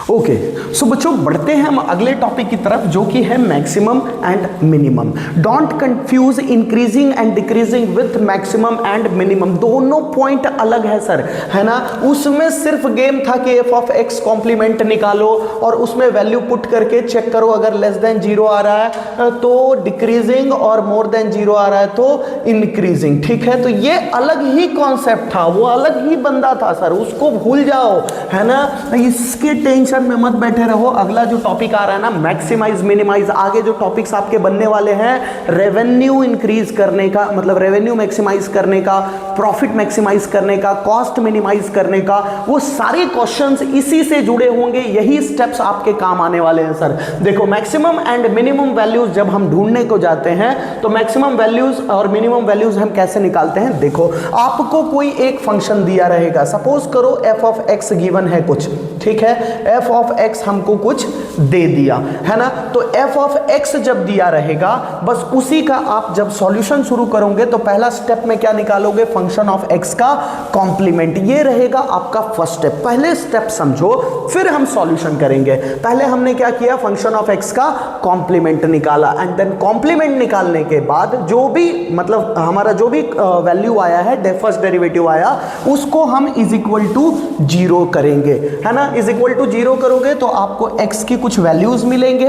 ओके, सो बच्चों बढ़ते हैं हम अगले टॉपिक की तरफ जो कि है maximum and minimum. Don't confuse increasing and decreasing with maximum and minimum, दोनों पॉइंट अलग है सर, है ना। उसमें सिर्फ गेम था कि f ऑफ x कॉम्प्लीमेंट निकालो और उसमें वैल्यू पुट करके चेक करो, अगर लेस देन 0 आ रहा है तो डिक्रीजिंग और मोर देन 0 आ रहा है तो इंक्रीजिंग। ठीक है, तो ये अलग ही कॉन्सेप्ट था, वो अलग ही बंदा था सर, उसको भूल जाओ, है ना, इसके टेंशन स्टेप में मत बैठे रहो, अगला जो टॉपिक आ रहा है ना मैक्सिमाइज मिनिमाइज, आगे जो टॉपिक्स आपके बनने वाले हैं रेवेन्यू इंक्रीज करने का, मतलब रेवेन्यू मैक्सिमाइज करने का, प्रॉफिट मैक्सिमाइज करने का, कॉस्ट मिनिमाइज करने का, वो सारे क्वेश्चंस इसी से जुड़े होंगे, यही स्टेप्स आपके काम आने वाले हैं सर। देखो मैक्सिमम एंड मिनिमम वैल्यूज जब हम ढूंढने को जाते हैं तो मैक्सिमम वैल्यूज और मिनिमम वैल्यूज हम कैसे निकालते हैं। देखो आपको कोई एक फंक्शन दिया रहेगा, सपोज करो एफ ऑफ एक्स गिवन है कुछ, ठीक है, एफ ऑफ एक्स हमको कुछ दे दिया है ना, तो एफ ऑफ एक्स जब दिया रहेगा बस उसी का आप जब सॉल्यूशन शुरू करोगे तो पहला स्टेप में क्या निकालोगे, फंक्शन ऑफ एक्स का कॉम्प्लीमेंट, ये रहेगा आपका फर्स्ट स्टेप। पहले स्टेप समझो फिर हम सॉल्यूशन करेंगे। पहले हमने क्या किया, फंक्शन ऑफ एक्स का कॉम्प्लीमेंट निकाला एंड देन कॉम्प्लीमेंट निकालने के बाद जो भी मतलब हमारा जो भी वैल्यू आया है, फर्स्ट डेरिवेटिव आया, उसको हम इज इक्वल टू 0 करेंगे, है ना। इज इक्वल टू 0 करोगे तो आपको x की कुछ वैल्यूज मिलेंगे,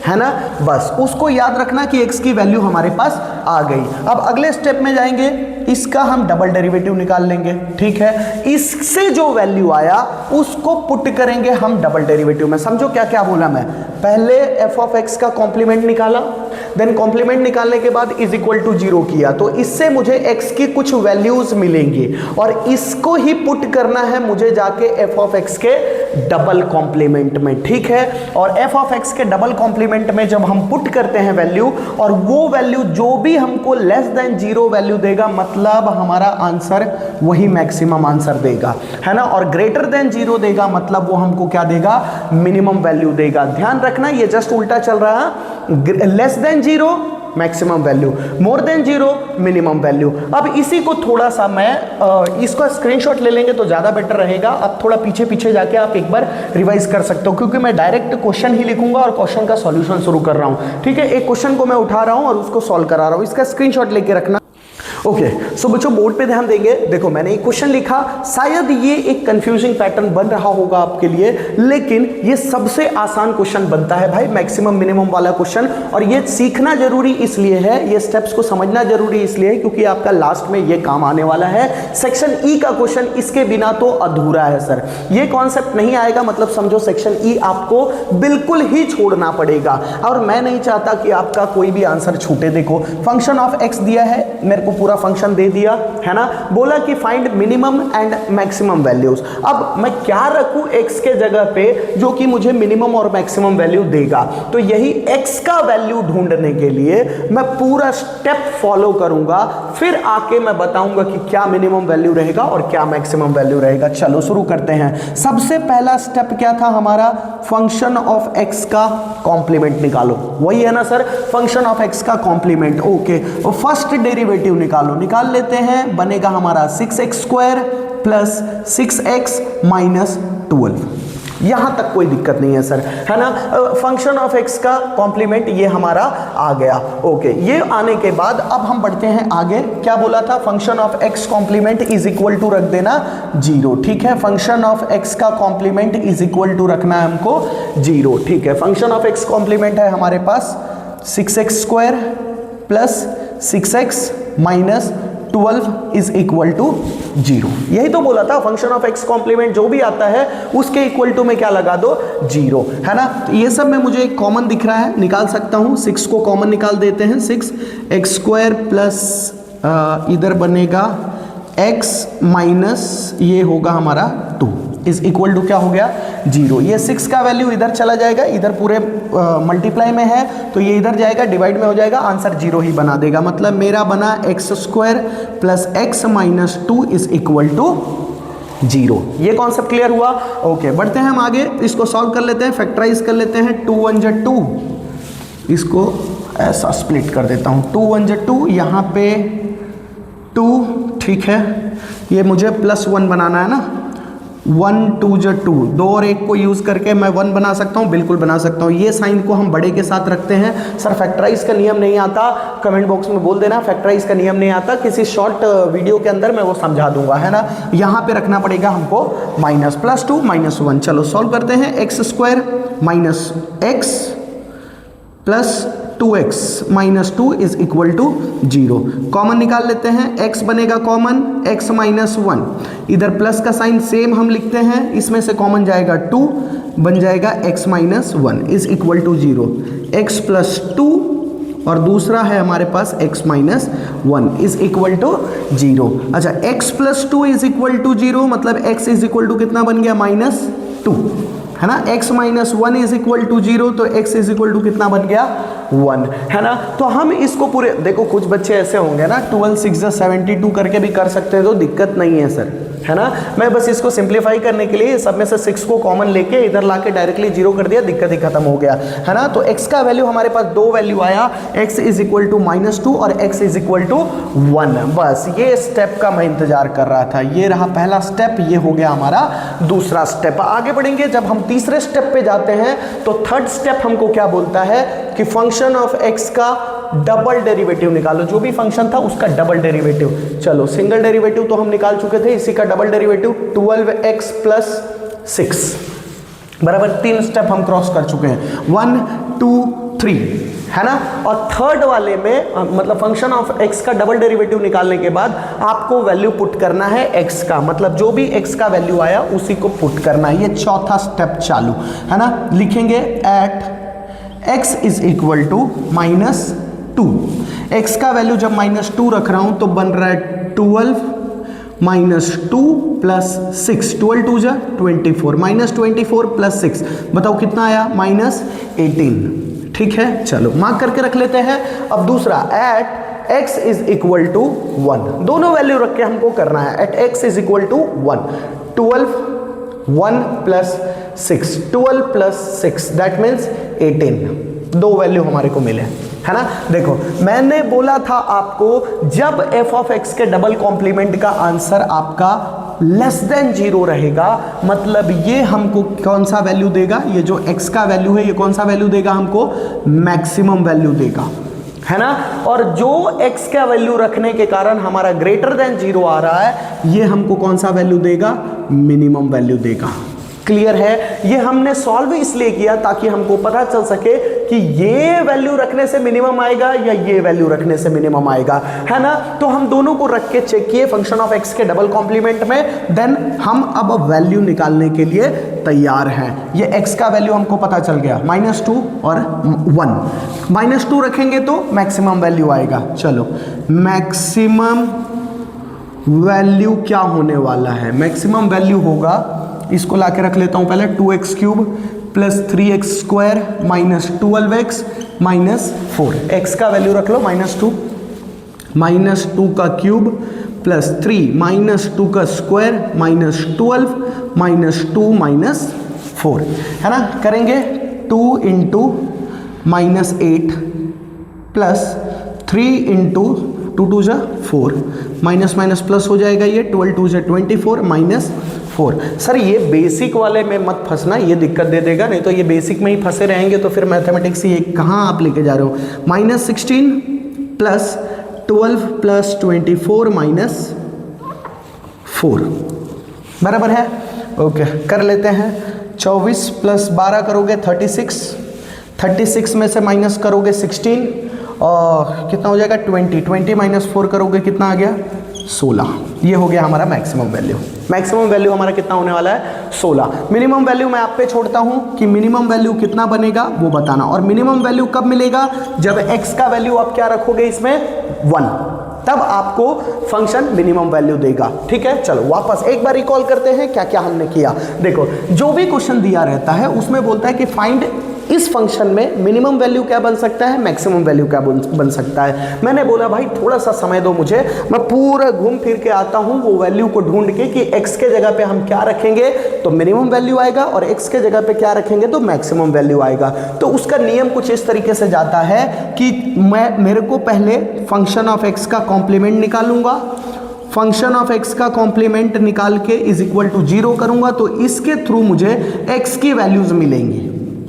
है ना, बस उसको याद रखना कि x की वैल्यू हमारे पास आ गई। अब अगले स्टेप में जाएंगे, इसका हम डबल डेरिवेटिव निकाल लेंगे, ठीक है, इससे जो वैल्यू आया उसको पुट करेंगे हम डबल डेरिवेटिव में। समझो क्या क्या बोला मैं, पहले एफ ऑफ एक्स का कॉम्प्लीमेंट निकाला, देन कॉम्प्लीमेंट निकालने के बाद इज इक्वल टू 0 किया, तो इससे मुझे x की कुछ वैल्यूज मिलेंगी और इसको ही पुट करना है मुझे जाके एफ ऑफ एक्स के डबल कॉम्प्लीमेंट में, ठीक है। और एफ ऑफ एक्स के डबल कॉम्प्लीमेंट में जब हम पुट करते हैं वैल्यू, और वो वैल्यू जो भी हमको लेस देन 0 वैल्यू देगा, मतलब हमारा आंसर वही मैक्सिमम आंसर देगा, है ना, और ग्रेटर देन 0 देगा मतलब वो हमको क्या देगा, मिनिमम वैल्यू देगा। ध्यान रखना ये जस्ट उल्टा चल रहा है, less than 0 maximum value, more than 0 minimum value. अब इसी को थोड़ा सा मैं इसका स्क्रीनशॉट ले लेंगे तो ज़्यादा बेटर रहेगा। अब थोड़ा पीछे पीछे जाके आप एक बार रिवाइज कर सकते हो, क्योंकि मैं डायरेक्ट क्वेश्चन ही लिखूंगा और क्वेश्चन का सॉल्यूशन शुरू कर रहा हूँ, ठीक है। एक क्वेश्चन को मैं उठा रहा हूँ और उसको सॉल्व करा रहा हूँ, इसका स्क्रीनशॉट लेके रखना। ओके, सो बच्चों बोर्ड पे ध्यान देंगे। देखो मैंने एक क्वेश्चन लिखा, शायद ये एक कंफ्यूजिंग पैटर्न बन रहा होगा आपके लिए, लेकिन ये सबसे आसान क्वेश्चन बनता है भाई, मैक्सिमम मिनिमम वाला क्वेश्चन। और ये सीखना जरूरी इसलिए है, ये स्टेप्स को समझना जरूरी इसलिए है क्योंकि आपका लास्ट में ये काम आने वाला है। सेक्शन ई का क्वेश्चन इसके बिना तो अधूरा है सर, ये कॉन्सेप्ट नहीं आएगा मतलब समझो सेक्शन ई आपको बिल्कुल ही छोड़ना पड़ेगा, और मैं नहीं चाहता कि आपका कोई भी आंसर छूटे। देखो फंक्शन ऑफ एक्स दिया है, मेरे को पूरा फंक्शन दे दिया है ना, बोला कि find minimum and maximum values. अब मैं क्या रखूं x के जगह पे जो कि मुझे मिनिमम और मैक्सिमम वैल्यू देगा, तो यही x का वैल्यू ढूंढने के लिए मैं पूरा स्टेप फॉलो करूंगा, फिर आके मैं बताऊंगा कि क्या मिनिमम वैल्यू रहेगा और क्या मैक्सिमम वैल्यू रहेगा। चलो शुरू करते हैं। सबसे पहला स्टेप क्या था हमारा, फंक्शन ऑफ x का कॉम्प्लीमेंट निकालो, वही है ना सर, फंक्शन ऑफ x का कॉम्प्लीमेंट। ओके, फर्स्ट डेरिवेटिव निकाल लेते हैं, बनेगा हमारा 6x² प्लस 6x माइनस 12। यहां तक कोई दिक्कत नहीं है सर, है ना। फंक्शन ऑफ x का कॉम्प्लीमेंट ये हमारा आ गया। ओके, ये आने के बाद अब हम बढ़ते हैं आगे। क्या बोला था, function of x complement is equal to रख देना 0, ठीक है। फंक्शन ऑफ x का कॉम्प्लीमेंट इज इक्वल टू रखना है हमको 0, ठीक है। फंक्शन ऑफ x कॉम्प्लीमेंट है हमारे पास 6x² plus 6x minus 12 is equal to 0। यही तो बोला था, फंक्शन ऑफ एक्स कॉम्प्लीमेंट जो भी आता है उसके इक्वल टू में क्या लगा दो, 0, है ना। तो ये सब में मुझे कॉमन दिख रहा है, निकाल सकता हूँ। 6 को कॉमन निकाल देते हैं, 6x² प्लस इधर बनेगा x माइनस ये होगा हमारा 2 इज इक्वल टू क्या हो गया, 0। ये 6 का वैल्यू इधर चला जाएगा, इधर पूरे मल्टीप्लाई में है तो ये इधर जाएगा, डिवाइड में हो जाएगा, आंसर 0 ही बना देगा। मतलब मेरा बना x² plus x minus 2 is equal to 0। ये कॉन्सेप्ट क्लियर हुआ। ओके, बढ़ते हैं हम आगे, इसको सॉल्व कर लेते हैं, फैक्टराइज कर लेते हैं। 2 1 जा 2, इसको ऐसा स्प्लिट कर देता हूँ, 2 1 जा 2, यहाँ पे 2, ठीक है। ये मुझे +1 बनाना है ना, 1 2 जा 2, 2 और 1 को यूज़ करके मैं 1 बना सकता हूँ, बिल्कुल बना सकता हूँ। ये साइन को हम बड़े के साथ रखते हैं। सर फैक्टराइज का नियम नहीं आता, कमेंट बॉक्स में बोल देना फैक्टराइज का नियम नहीं आता, किसी शॉर्ट वीडियो के अंदर मैं वो समझा दूंगा, है ना। यहाँ पे रखना पड़ेगा हमको माइनस, +2 -1। चलो सॉल्व करते हैं। x² minus x plus 2x minus 2 is equal to 0। Common निकाल लेते हैं, x बनेगा कॉमन x माइनस 1, इधर प्लस का साइन सेम हम लिखते हैं, इसमें से कॉमन जाएगा 2, बन जाएगा x minus 1 is equal to 0। x plus 2 और दूसरा है हमारे पास x minus 1 is equal to 0। अच्छा, x plus 2 is equal to 0 मतलब x इज इक्वल टू कितना बन गया, माइनस 2, है ना। x minus 1 is equal to 0 तो x इज इक्वल टू कितना बन गया, 1, है ना। तो हम इसको पूरे देखो, कुछ बच्चे ऐसे होंगे ना 12 6 72 करके भी कर सकते हैं, तो दिक्कत नहीं है सर, है ना। मैं बस इसको सिंप्लीफाई करने के लिए सब में से 6 को कॉमन लेके इधर लाके डायरेक्टली 0 कर दिया, दिक्कत ही खत्म हो गया, है ना। तो x का वैल्यू हमारे पास 2 वैल्यू आया, x इज इक्वल टू -2 और x इज इक्वल टू 1। बस ये स्टेप का मैं इंतजार कर रहा था, ये रहा पहला स्टेप, ये हो गया हमारा दूसरा स्टेप। आगे बढ़ेंगे, जब हम तीसरे स्टेप पे जाते हैं तो थर्ड स्टेप हमको क्या बोलता है कि फंक्शन ऑफ x का डबल डेरिवेटिव निकालो। जो भी फंक्शन था उसका डबल डेरिवेटिव, चलो सिंगल डेरिवेटिव तो हम निकाल चुके थे, इसी का डबल डेरिवेटिव 12x प्लस 6 बराबर 3 स्टेप हम क्रॉस कर चुके हैं, 1 2 3, है ना। और थर्ड वाले में मतलब फंक्शन ऑफ x का डबल डेरिवेटिव निकालने के बाद आपको वैल्यू पुट करना है x का, मतलब जो भी x का वैल्यू आया उसी को पुट करना है। ये चौथा स्टेप चालू, है ना। लिखेंगे at x is equal to -2। x का वैल्यू जब -2 रख रहा हूं तो बन रहा है 12 -2 प्लस 6, 12 2 जा 24, -24 प्लस 6 बताओ कितना आया, -18। ठीक है, चलो मार्क करके रख लेते हैं। अब दूसरा at x is equal to 1, दोनों वैल्यू रख के हमको करना है। At x is equal to 1, 12 1 plus 6, 12 plus 6 that means 18, दो वैल्यू हमारे को मिले, है ना। देखो मैंने बोला था आपको, जब f ऑफ x के डबल कॉम्प्लीमेंट का आंसर आपका लेस देन 0 रहेगा, मतलब ये हमको कौन सा वैल्यू देगा, ये जो x का वैल्यू है ये कौन सा वैल्यू देगा हमको, मैक्सिमम वैल्यू देगा, है ना। और जो x का वैल्यू रखने के कारण हमारा ग्रेटर देन 0 आ रहा है, ये हमको कौन सा वैल्यू देगा, मिनिमम वैल्यू देगा। क्लियर है। ये हमने सॉल्व इसलिए किया ताकि हमको पता चल सके कि ये वैल्यू रखने से मिनिमम आएगा या ये वैल्यू रखने से मिनिमम आएगा, है ना। तो हम दोनों को रख के चेक किए फंक्शन ऑफ x के डबल कॉम्प्लीमेंट में, देन हम अब वैल्यू निकालने के लिए तैयार हैं। ये x का वैल्यू हमको पता चल गया, -2 और 1, -2 रखेंगे तो मैक्सिमम वैल्यू आएगा। चलो मैक्सिमम वैल्यू क्या होने वाला है, मैक्सिमम वैल्यू होगा, इसको लाके रख लेता हूं पहले, 2x cube plus 3x square minus 12x minus 4, x का वैल्यू रख लो -2, -2 का क्यूब प्लस 3 -2 का स्क्वायर माइनस 12 -2 माइनस 4, है ना। करेंगे 2 इंटू -8 प्लस 3 इंटू 2 2 जा 4, माइनस माइनस प्लस हो जाएगा, ये 12 2 जा 24 माइनस 4। सर ये बेसिक वाले में मत फंसना, ये दिक्कत दे देगा, नहीं तो ये बेसिक में ही फंसे रहेंगे तो फिर मैथमेटिक्स ये कहाँ आप लेके जा रहे हो। -16 प्लस 12 प्लस 24 माइनस 4 बराबर है, ओके कर लेते हैं। 24 प्लस 12 करोगे 36, 36 में से माइनस करोगे 16 और कितना हो जाएगा 20, 20 माइनस 4 करोगे कितना आ गया 16। ये हो गया हमारा मैक्सिमम वैल्यू। मैक्सिमम वैल्यू हमारा कितना होने वाला है 16। मिनिमम वैल्यू मैं आप पे छोड़ता हूं कि मिनिमम वैल्यू कितना बनेगा वो बताना, और मिनिमम वैल्यू कब मिलेगा, जब x का वैल्यू आप क्या रखोगे इसमें 1, तब आपको फंक्शन मिनिमम वैल्यू देगा। ठीक है, चलो वापस एक बार रिकॉल करते हैं क्या क्या हमने किया। देखो जो भी क्वेश्चन दिया रहता है उसमें बोलता है कि फाइंड इस फंक्शन में मिनिमम वैल्यू क्या बन सकता है, मैक्सिमम वैल्यू क्या बन सकता है। मैंने बोला भाई थोड़ा सा समय दो मुझे, मैं पूरा घूम फिर के आता हूं वो वैल्यू को ढूंढ के कि x के जगह पे हम क्या रखेंगे तो मिनिमम वैल्यू आएगा और x के जगह पे क्या रखेंगे तो मैक्सिमम वैल्यू आएगा। तो उसका नियम कुछ इस तरीके से जाता है कि मेरे को पहले फंक्शन ऑफ x का कॉम्प्लीमेंट निकालूंगा, फंक्शन ऑफ x का कॉम्प्लीमेंट निकाल के इज इक्वल टू 0 करूंगा, तो इसके थ्रू मुझे x की वैल्यूज मिलेंगी।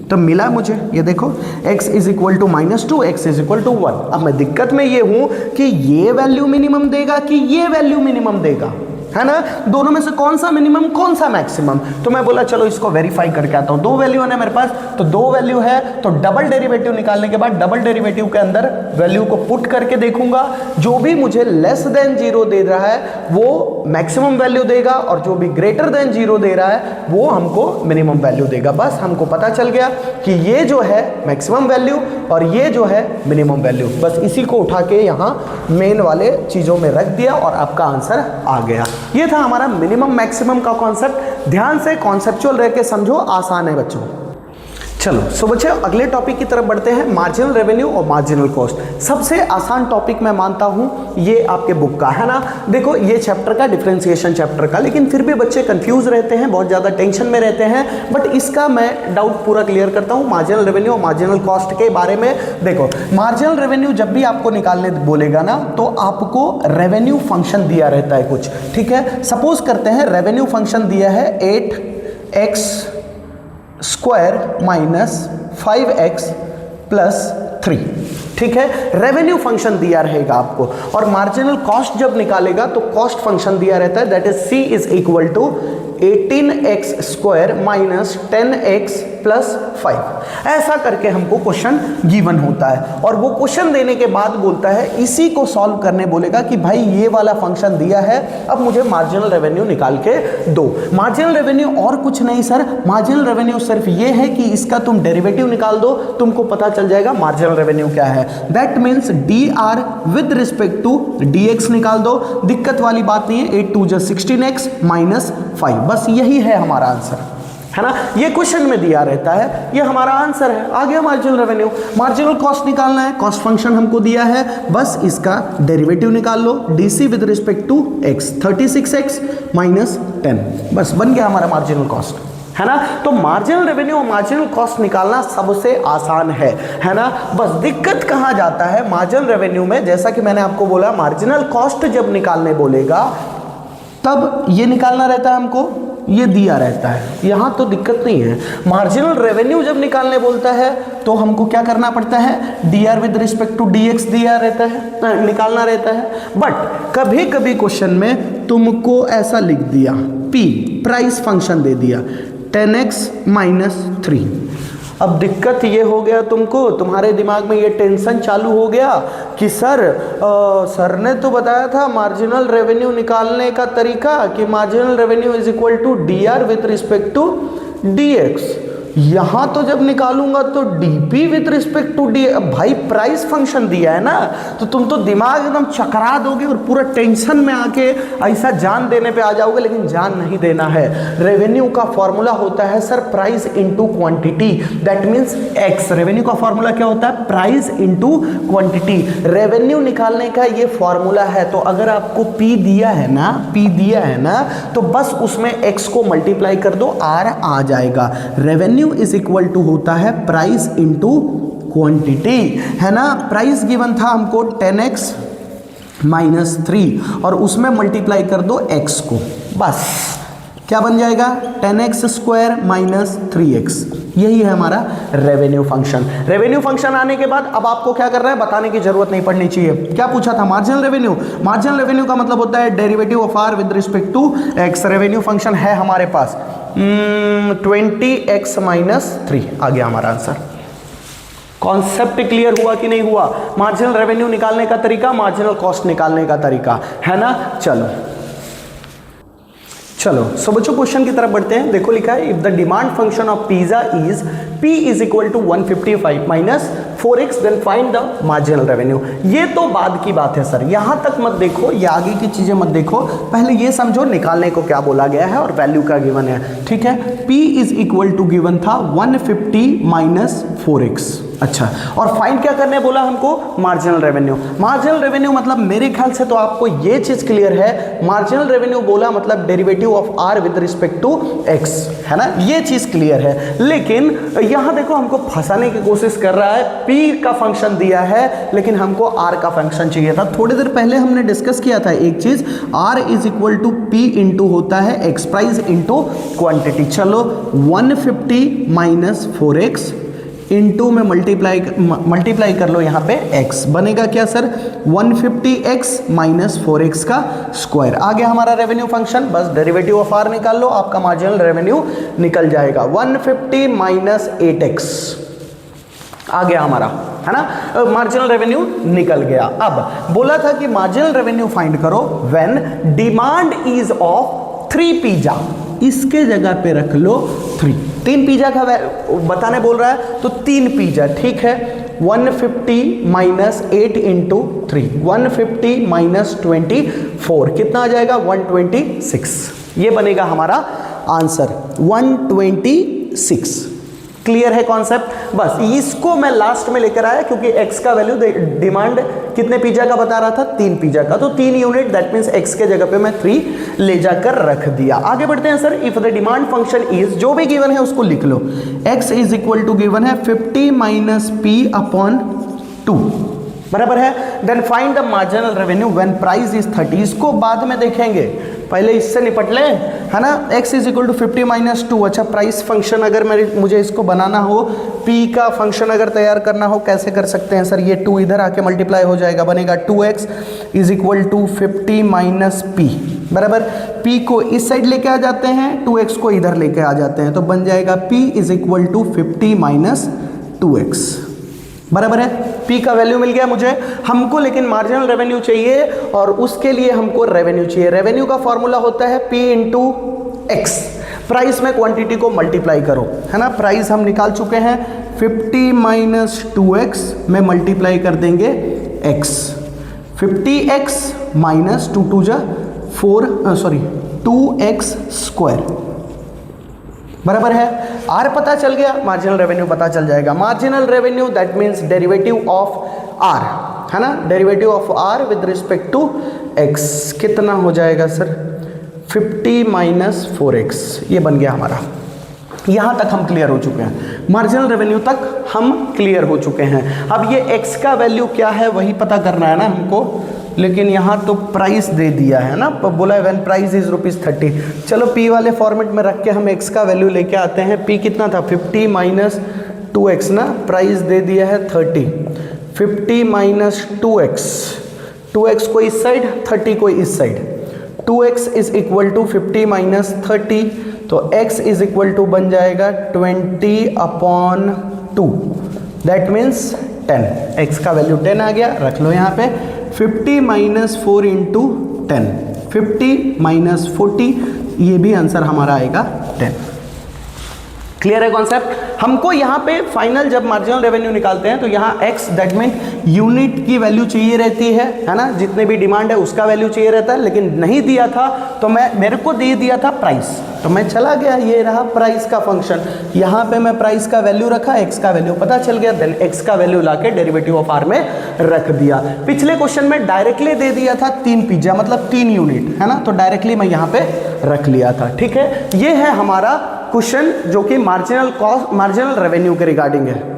तो मिला मुझे, ये देखो x is equal to -2, x is equal to 1। अब मैं दिक्कत में ये हूं कि ये वैल्यू मिनिमम देगा कि ये वैल्यू मिनिमम देगा। है ना। दोनों में से कौन सा मिनिमम कौन सा मैक्सिमम, तो मैं बोला चलो इसको वेरीफाई करके आता हूं। दो वैल्यू है ना मेरे पास, तो दो वैल्यू है तो डबल डेरिवेटिव निकालने के बाद डबल डेरिवेटिव के अंदर वैल्यू को पुट करके देखूंगा, जो भी मुझे लेस देन 0 दे रहा है वो मैक्सिमम वैल्यू देगा और जो भी ग्रेटर देन 0 दे रहा है वो हमको मिनिमम वैल्यू देगा। बस हमको पता चल गया कि ये जो है मैक्सिमम वैल्यू और ये जो है मिनिमम वैल्यू, बस इसी को उठा के यहाँ मेन वाले चीज़ों में रख दिया और आपका आंसर आ गया। ये था हमारा मिनिमम मैक्सिमम का कॉन्सेप्ट। ध्यान से कॉन्सेप्चुअल रह के समझो, आसान है बच्चों। चलो सो बच्चे अगले टॉपिक की तरफ बढ़ते हैं, मार्जिनल रेवेन्यू और मार्जिनल कॉस्ट। सबसे आसान टॉपिक मैं मानता हूं ये आपके बुक का है ना। देखो ये चैप्टर का डिफरेंशिएशन चैप्टर का, लेकिन फिर भी बच्चे कंफ्यूज रहते हैं, बहुत ज़्यादा टेंशन में रहते हैं, बट इसका मैं डाउट पूरा क्लियर करता हूं मार्जिनल रेवेन्यू और मार्जिनल कॉस्ट के बारे में। देखो मार्जिनल रेवेन्यू जब भी आपको निकालने बोलेगा ना तो आपको रेवेन्यू फंक्शन दिया रहता है कुछ, ठीक है। सपोज करते हैं रेवेन्यू फंक्शन दिया है 8x square minus 5x plus 3, ठीक है। रेवेन्यू फंक्शन दिया रहेगा आपको, और मार्जिनल कॉस्ट जब निकालेगा तो कॉस्ट फंक्शन दिया रहता है, that is c is equal to 18x square minus 10x plus 5। ऐसा करके हमको क्वेश्चन गिवन होता है और वो क्वेश्चन देने के बाद बोलता है इसी को सॉल्व करने बोलेगा कि भाई ये वाला फंक्शन दिया है, अब मुझे मार्जिनल रेवेन्यू निकाल के दो। मार्जिनल रेवेन्यू और कुछ नहीं सर, मार्जिनल रेवेन्यू सिर्फ ये है कि इसका तुम डेरिवेटिव निकाल दो, तुमको पता चल जाएगा मार्जिनल रेवेन्यू क्या है। That means dr with respect to dx निकाल दो, दिक्कत वाली बात नहीं है। 8 2 जा 16x माइनस 5, बस यही है हमारा आंसर, है ना। ये क्वेश्चन में दिया रहता है, ये हमारा आंसर है। आ गया मार्जिनल रेवेन्यू। मार्जिनल कॉस्ट निकालना है, कॉस्ट फंक्शन हमको दिया है, बस इसका डेरिवेटिव निकाल लो, d c with respect to x 36x minus 10, बस बन गया हमारा मार्जिनल कॉस्ट, है ना। तो मार्जिनल रेवेन्यू और मार्जिनल कॉस्ट निकालना सबसे आसान है ना। बस दिक्कत कहाँ जाता है मार्जिनल रेवेन्यू में, जैसा कि मैंने आपको बोला मार्जिनल कॉस्ट जब निकालने बोलेगा तब ये निकालना रहता है हमको, ये दिया रहता है, यहाँ तो दिक्कत नहीं है। मार्जिनल रेवेन्यू जब निकालने बोलता है तो हमको क्या करना पड़ता है, D R with respect to D X दिया रहता है, निकालना रहता है। बट कभी कभी क्वेश्चन में तुमको ऐसा लिख दिया, पी प्राइस फंक्शन दे दिया 10x माइनस 3। अब दिक्कत ये हो गया, तुमको तुम्हारे दिमाग में ये टेंशन चालू हो गया कि सर ने तो बताया था मार्जिनल रेवेन्यू निकालने का तरीका कि marginal revenue is equal to D R with respect to D X. यहाँ तो जब निकालूंगा तो DP with respect to D, भाई प्राइस फंक्शन दिया है ना, तो तुम तो दिमाग एकदम चकरा दोगे और पूरा टेंशन में आके ऐसा जान देने पे आ जाओगे, लेकिन जान नहीं देना है। रेवेन्यू का फॉर्मूला होता है sir price into quantity, that means x. Revenue का फॉर्मूला क्या होता है, प्राइस इनटू क्वांटिटी। रेवेन्यू निकालने का ये फॉर्मूला है, तो अगर आपको पी दिया है ना, तो बस उसमें एक्स को मल्टीप्लाई कर दो, आर आ जाएगा। रेवेन्यू इज इक्वल टू होता है प्राइस इनटू क्वांटिटी, है ना। प्राइस गिवन था हमको 10x माइनस 3 और उसमें मल्टीप्लाई कर दो x को, बस क्या बन जाएगा 10x स्क्वायर माइनस 3x। यही है हमारा रेवेन्यू फंक्शन। रेवेन्यू फंक्शन आने के बाद अब आपको क्या करना है, बताने की जरूरत नहीं पड़नी चाहिए। क्या पूछा था, मार्जिनल रेवेन्यू। मार्जिनल रेवेन्यू का मतलब होता है derivative of R with respect to X. Revenue function है हमारे पास 20x माइनस 3, आ गया हमारा आंसर। कॉन्सेप्ट क्लियर हुआ कि नहीं हुआ, मार्जिनल रेवेन्यू निकालने का तरीका, मार्जिनल कॉस्ट निकालने का तरीका, है ना। चलो सो बच्चों क्वेश्चन की तरफ बढ़ते हैं। देखो लिखा है, if the demand function of pizza is p is equal to 155 minus 4x then find the marginal revenue. ये तो बाद की बात है सर, यहां तक मत देखो, ये आगे की चीजें मत देखो, पहले ये समझो निकालने को क्या बोला गया है और वैल्यू क्या गिवन है, ठीक है। p is equal to given था 150 माइनस 4x, अच्छा। और फाइंड क्या करने बोला हमको, मार्जिनल रेवेन्यू। मार्जिनल रेवेन्यू मतलब मेरे ख्याल से तो आपको ये चीज क्लियर है, मार्जिनल रेवेन्यू बोला मतलब derivative of R with respect to X, है ना, ये चीज क्लियर है। लेकिन यहां देखो हमको फंसाने की कोशिश कर रहा है, पी का फंक्शन दिया है लेकिन हमको आर का फंक्शन चाहिए था। थोड़ी देर पहले हमने डिस्कस किया था एक चीज, R is equal to P into होता है एक्स प्राइस इंटू क्वांटिटी। चलो 150 माइनस 4x इनटू में मल्टीप्लाई कर लो यहाँ पे x, बनेगा क्या सर 150x माइनस 4x का स्क्वायर। आ गया हमारा रेवेन्यू फंक्शन, बस डेरिवेटिव ऑफ r निकाल लो, आपका मार्जिनल रेवेन्यू निकल जाएगा। 150 माइनस 8x आ गया हमारा, है ना, मार्जिनल रेवेन्यू निकल गया। अब बोला था कि मार्जिनल रेवेन्यू फाइंड करो when demand is of 3 pizza, इसके जगह पे रख लो 3 पिज्जा का बताने बोल रहा है तो 3 पिज्जा, ठीक है। 150 माइनस 8 इंटू 3, 150 माइनस 24 कितना आ जाएगा 126, ये बनेगा हमारा आंसर 126। क्लियर है कॉन्सेप्ट? बस इसको मैं लास्ट में लेकर आया क्योंकि x का वैल्यू डिमांड कितने पिज्जा का बता रहा था 3 पिज्जा का, तो 3 यूनिट, दैट मींस x के जगह पे मैं 3 ले जाकर रख दिया। आगे बढ़ते हैं sir. If the demand function is, जो भी गिवन है उसको लिख लो, x is equal to given है 50 माइनस p अपॉन 2, बराबर है। Then find the marginal revenue when price is 30, इसको बाद में देखेंगे, पहले इससे निपट लें, है ना। x is equal to 50 minus 2, अच्छा प्राइस फंक्शन अगर मुझे इसको बनाना हो, p का फंक्शन अगर तैयार करना हो, कैसे कर सकते हैं सर, ये 2 इधर आके मल्टीप्लाई हो जाएगा, बनेगा 2x is equal to 50 minus p, बराबर। p को इस साइड लेके आ जाते हैं, 2x को इधर लेके आ जाते हैं, तो बन जाएगा p is equal to 50 minus 2x, बराबर है। P का वैल्यू मिल गया मुझे, हमको लेकिन मार्जिनल रेवेन्यू चाहिए और उसके लिए हमको रेवेन्यू चाहिए। रेवेन्यू का फॉर्मूला होता है P इंटू एक्स, प्राइस में क्वांटिटी को मल्टीप्लाई करो, है ना। प्राइस हम निकाल चुके हैं, 50 माइनस 2x में मल्टीप्लाई कर देंगे x, 50x माइनस 2 2 जा 2x स्क्वायर, बराबर है। R पता चल गया, मार्जिनल रेवेन्यू पता चल जाएगा। Marginal revenue that means derivative of R, है ना, derivative of R with respect to x कितना हो जाएगा सर 50 माइनस 4x, ये बन गया हमारा। यहाँ तक हम क्लियर हो चुके हैं, मार्जिनल रेवेन्यू तक हम क्लियर हो चुके हैं। अब ये x का वैल्यू क्या है वही पता करना है ना हमको, लेकिन यहाँ तो प्राइस दे दिया है ना, बोला है व्हेन प्राइस इज ₹30। चलो p वाले फॉर्मेट में रख के हम x का वैल्यू लेके आते हैं। p कितना था 50 माइनस 2x ना, प्राइस दे दिया है 30, 50 माइनस 2x को इस साइड, 30 को इस side, 2x is equal to 50 minus 30, तो x इज इक्वल टू बन जाएगा 20 अपॉन 2, दैट मीन्स 10। x का वैल्यू 10 आ गया, रख लो यहाँ पे। 50 माइनस 4 इंटू 10, 50 माइनस 40, ये भी आंसर हमारा आएगा 10। क्लियर है कॉन्सेप्ट? हमको यहाँ पे फाइनल जब मार्जिनल रेवेन्यू निकालते हैं तो यहाँ x दैट मीन यूनिट की वैल्यू चाहिए रहती है ना, जितने भी डिमांड है उसका वैल्यू चाहिए रहता है, लेकिन नहीं दिया था तो मेरे को दे दिया था प्राइस, तो मैं चला गया, ये रहा प्राइस का फंक्शन, यहाँ पे मैं प्राइस का वैल्यू रखा, x का वैल्यू पता चल गया, देन x का वैल्यू लाके डेरिवेटिव ऑफ r में रख दिया। पिछले क्वेश्चन में डायरेक्टली दे दिया था 3 पिज्जा मतलब 3 यूनिट, है ना, तो डायरेक्टली मैं यहाँ पे रख लिया था। ठीक है, ये है हमारा क्वेश्चन जो कि मार्जिनल रेवेन्यू के रिगार्डिंग है।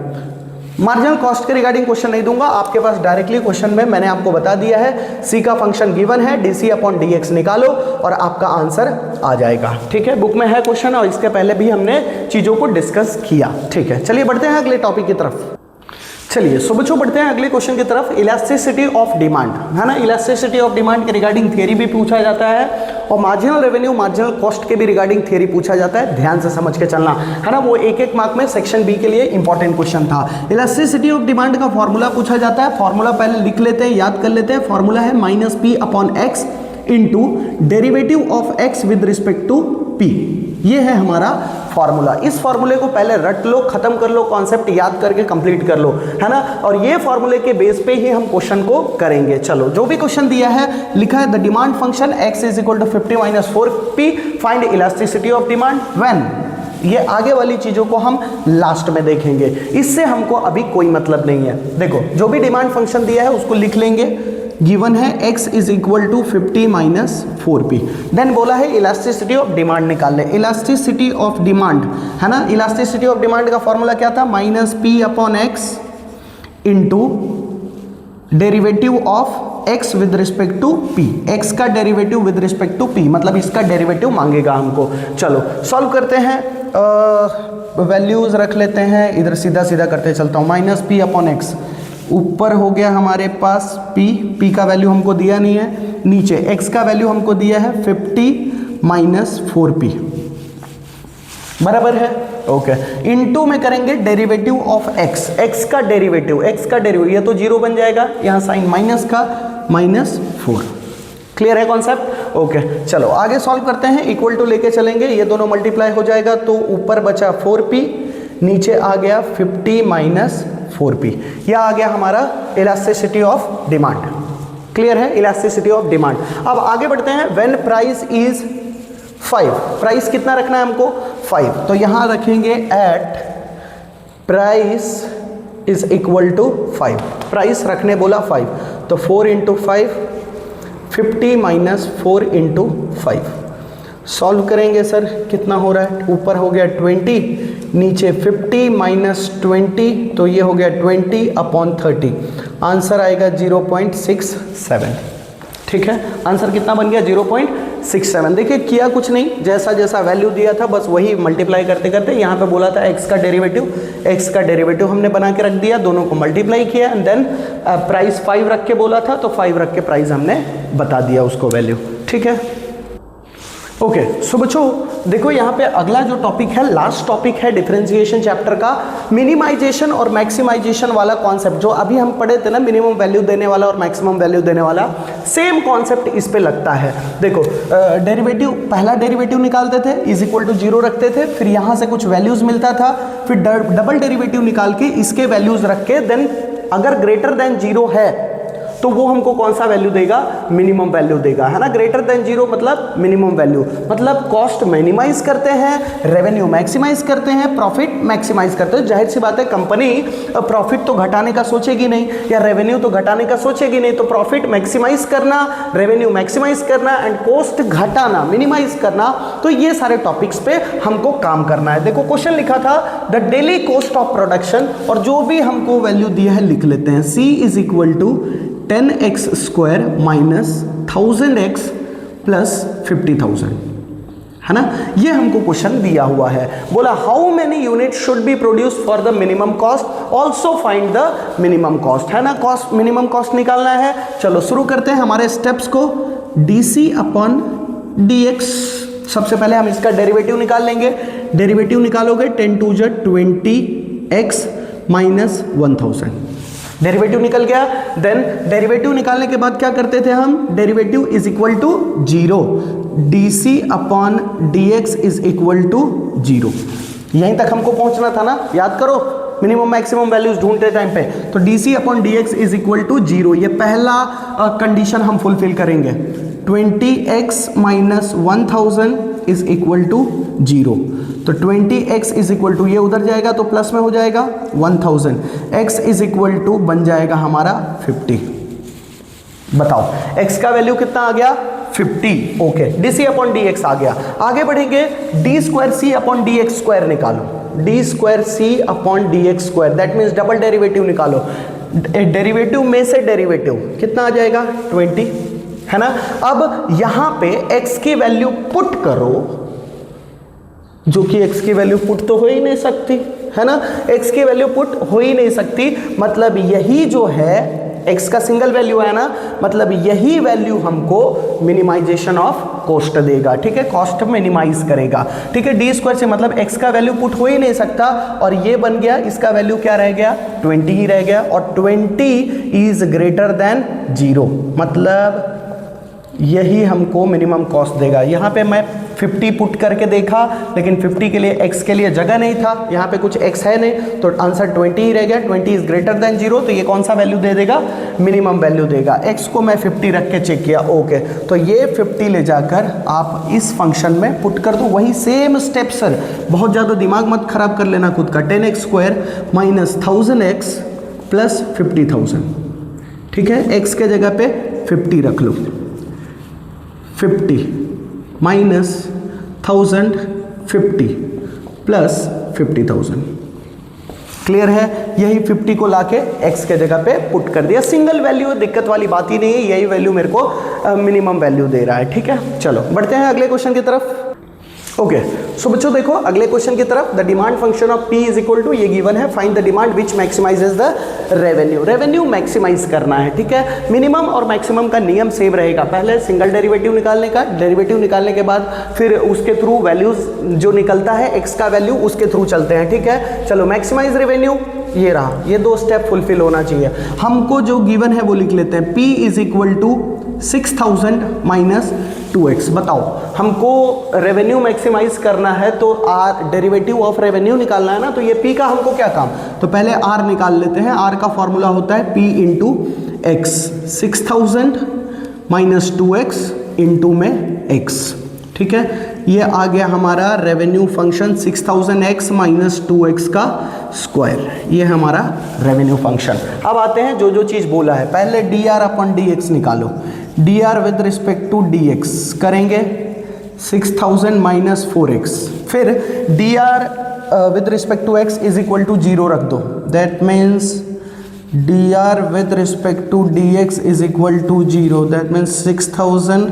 मार्जिनल कॉस्ट के रिगार्डिंग क्वेश्चन नहीं दूंगा आपके पास, डायरेक्टली क्वेश्चन में मैंने आपको बता दिया है, सी का फंक्शन गिवन है, D C upon D X निकालो और आपका आंसर आ जाएगा। ठीक है, बुक में है क्वेश्चन और इसके पहले भी हमने चीज़ों को डिस्कस किया। ठीक है, चलिए बढ़ते हैं अगले टॉपिक की तरफ। चलिए सो बच्चों बढ़ते हैं अगले क्वेश्चन की तरफ। इलास्टिसिटी ऑफ डिमांड, है ना, इलास्टिसिटी ऑफ डिमांड के रिगार्डिंग थियरी भी पूछा जाता है और मार्जिनल रेवेन्यू मार्जिनल कॉस्ट के भी रिगार्डिंग थियरी पूछा जाता है, ध्यान से समझ के चलना, है ना, वो एक मार्क में सेक्शन बी के लिए इंपॉर्टेंट क्वेश्चन था। इलास्टिसिटी ऑफ डिमांड का फॉर्मूला पूछा जाता है, फॉर्मूला पहले लिख लेते हैं, याद कर लेते हैं। फॉर्मूला है minus P upon X into derivative of X with respect to P, ये है हमारा फॉर्मूला। इस फॉर्मूले को पहले रट लो, खत्म कर लो, कॉन्सेप्ट याद करके कंप्लीट कर लो, है ना, और ये फॉर्मूले के बेस पे ही हम क्वेश्चन को करेंगे। चलो, जो भी क्वेश्चन दिया है, लिखा है the demand function x is equal to 50 minus 4p, find elasticity of demand when, ये आगे वाली चीजों को हम लास्ट में देखेंगे, इससे हमको अभी कोई मतलब नहीं है। देखो, जो भी डिमांड फंक्शन दिया है उसको लिख लेंगे, गिवन है x is equal to 50 minus 4p, then बोला है इलास्टिसिटी ऑफ डिमांड निकाल ले। इलास्टिसिटी ऑफ डिमांड, है ना, इलास्टिसिटी ऑफ डिमांड का फॉर्मूला क्या था, minus p upon X into derivative of of x with respect to p, x का derivative with respect to p, मतलब इसका डेरिवेटिव मांगेगा हमको। चलो सॉल्व करते हैं, वैल्यूज रख लेते हैं, इधर सीधा सीधा करते चलता हूँ। माइनस पी अपॉन एक्स, ऊपर हो गया हमारे पास p का वैल्यू हमको दिया नहीं है, नीचे x का वैल्यू हमको दिया है 50 माइनस 4p, बराबर है, ओके। इनटू में करेंगे डेरिवेटिव ऑफ x, x का डेरिवेटिव, ये तो जीरो बन जाएगा, यहाँ साइन माइनस का -4। क्लियर है कॉन्सेप्ट, ओके। चलो आगे सॉल्व करते हैं, इक्वल टू लेके चलेंगे, ये दोनों मल्टीप्लाई हो जाएगा तो ऊपर बचा 4p, नीचे आ गया 50 माइनस 4p, यह आ गया हमारा इलास्टिसिटी ऑफ डिमांड। क्लियर है, इलास्टिसिटी ऑफ डिमांड। अब आगे बढ़ते हैं, व्हेन प्राइस इज 5, प्राइस कितना रखना है हमको 5, तो यहां रखेंगे at price is equal to 5, price रखने बोला 5, तो 4 इंटू 5, 50 माइनस 4 इंटू 5, सॉल्व करेंगे सर, कितना हो रहा है, ऊपर हो गया 20, नीचे 50 माइनस 20, तो ये हो गया 20 अपॉन 30, आंसर आएगा 0.67। ठीक है, आंसर कितना बन गया 0.67। देखिए किया कुछ नहीं, जैसा जैसा वैल्यू दिया था बस वही मल्टीप्लाई करते करते, यहाँ पे बोला था x का डेरिवेटिव हमने बना के रख दिया, दोनों को मल्टीप्लाई किया एंड देन प्राइस 5 रख के बोला था तो 5 रख के प्राइस हमने बता दिया उसको वैल्यू। ठीक है, ओके। सो बच्चों देखो यहाँ पे अगला जो टॉपिक है, लास्ट टॉपिक है डिफरेंशिएशन चैप्टर का, मिनिमाइजेशन और मैक्सिमाइजेशन वाला कॉन्सेप्ट। जो अभी हम पढ़े थे ना, मिनिमम वैल्यू देने वाला और मैक्सिमम वैल्यू देने वाला, सेम कॉन्सेप्ट इस पे लगता है। देखो डेरिवेटिव, पहला डेरिवेटिव निकालते थे इज इक्वल टू 0 रखते थे, फिर यहाँ से कुछ वैल्यूज मिलता था, फिर डबल डेरिवेटिव निकाल के इसके वैल्यूज रख के देन अगर ग्रेटर देन 0 है तो वो हमको कौन सा वैल्यू देगा, मिनिमम वैल्यू देगा, है ना। ग्रेटर देन 0 मतलब मिनिमम वैल्यू, मतलब कॉस्ट मिनिमाइज करते हैं, रेवेन्यू मैक्सिमाइज करते हैं, प्रॉफिट मैक्सिमाइज करते हैं। जाहिर सी बात है कंपनी प्रॉफिट तो घटाने का सोचेगी नहीं, या रेवेन्यू तो घटाने का सोचेगी नहीं, तो प्रॉफिट मैक्सिमाइज करना, रेवेन्यू मैक्सिमाइज करना एंड कॉस्ट घटाना, मिनिमाइज करना, तो ये सारे टॉपिक्स पे हमको काम करना है। देखो क्वेश्चन लिखा था the daily cost of production, और जो भी हमको वैल्यू दिया है लिख लेते हैं, C is equal to 10x square minus 1000x plus 50,000, है ना। ये हमको क्वेश्चन दिया हुआ है, बोला how many unit should be produce for the minimum cost, also find the minimum cost, है ना। कॉस्ट, मिनिमम कॉस्ट निकालना है। चलो शुरू करते हैं हमारे स्टेप्स को। DC अपॉन dx, सबसे पहले हम इसका डेरिवेटिव निकाल लेंगे। डेरिवेटिव निकालोगे 10 टू ज 20x माइनस 1000, डेरिवेटिव निकल गया। देन डेरिवेटिव निकालने के बाद क्या करते थे हम, derivative is equal to 0, DC upon dx is equal to 0। यहीं तक हमको पहुंचना था ना, याद करो मिनिमम मैक्सिमम वैल्यूज ढूंढते टाइम पे, तो DC upon dx is equal to 0, ये पहला कंडीशन हम फुलफिल करेंगे। 20x minus 1000 is equal to 0, तो 20x इज इक्वल टू, ये उधर जाएगा तो प्लस में हो जाएगा 1000, x इज इक्वल टू बन जाएगा हमारा 50। बताओ x का वैल्यू कितना आ गया 50, ओके। DC अपॉन dx आ गया। आगे बढ़ेंगे, d square c upon dx square निकालो, d square c upon dx square, that means double derivative निकालो। डेरिवेटिव में से डेरिवेटिव कितना आ जाएगा 20, है ना। अब यहां पे x की वैल्यू पुट करो, जो कि x की वैल्यू पुट तो हो ही नहीं सकती, है ना। x की वैल्यू पुट हो ही नहीं सकती, मतलब यही जो है x का सिंगल वैल्यू है ना, मतलब यही वैल्यू हमको मिनिमाइजेशन ऑफ कॉस्ट देगा। ठीक है, कॉस्ट मिनिमाइज करेगा। ठीक है, d स्क्वायर से मतलब x का वैल्यू पुट हो ही नहीं सकता, और ये बन गया, इसका वैल्यू क्या रह गया 20 ही रह गया, और 20 इज ग्रेटर देन 0, मतलब यही हमको मिनिमम कॉस्ट देगा। यहाँ पे मैं 50 पुट करके देखा, लेकिन 50 के लिए x के लिए जगह नहीं था, यहाँ पे कुछ x है नहीं, तो आंसर 20 ही रह गया। 20 इज ग्रेटर देन 0, तो ये कौन सा वैल्यू दे देगा, मिनिमम वैल्यू देगा। x को मैं 50 रख के चेक किया, ओके, तो ये 50 ले जाकर आप इस फंक्शन में पुट कर दो। वही सेम स्टेप सर, बहुत ज़्यादा दिमाग मत खराब कर लेना खुद का। 10x square minus 1000x plus 50,000, ठीक है, x के जगह पे 50 रख लो, 50 माइनस 1000 50 प्लस 50,000। क्लियर है, यही 50 को लाके x के जगह पे पुट कर दिया। सिंगल वैल्यू, दिक्कत वाली बात ही नहीं है, यही वैल्यू मेरे को मिनिमम वैल्यू दे रहा है। ठीक है, चलो बढ़ते हैं अगले क्वेश्चन की तरफ। ओके सो बच्चों देखो अगले क्वेश्चन की तरफ। The demand function of P is equal to, ये गिवन है, find the demand which maximises the revenue. Revenue maximise करना है। ठीक है, मिनिमम और मैक्सिमम का नियम सेम रहेगा। पहले सिंगल डेरिवेटिव निकालने का, डेरिवेटिव निकालने के बाद फिर उसके थ्रू वैल्यूज जो निकलता है x का वैल्यू, उसके थ्रू चलते हैं। ठीक है, चलो मैक्सिमाइज रेवेन्यू ये रहा, ये दो स्टेप फुलफिल होना चाहिए। हमको जो गिवन है वो लिख लेते हैं, P is equal to 6000 minus 2x। बताओ हमको रेवेन्यू मैक्सिमाइज करना है तो r डेरिवेटिव ऑफ रेवेन्यू निकालना है ना, तो ये P का हमको क्या काम, तो पहले r निकाल लेते हैं। r का फॉर्मूला होता है P into x, 6000 minus 2x into में x। ठीक है, ये आ गया हमारा revenue function 6000x minus 2x का स्क्वायर, ये हमारा रेवेन्यू फंक्शन। अब आते हैं जो जो चीज़ बोला है, पहले dr अपन dx निकालो। dr with respect to dx करेंगे 6000 माइनस 4x, फिर dr with respect to x is equal to 0 रख दो। That means dr with respect to dx is equal to 0। That means 6000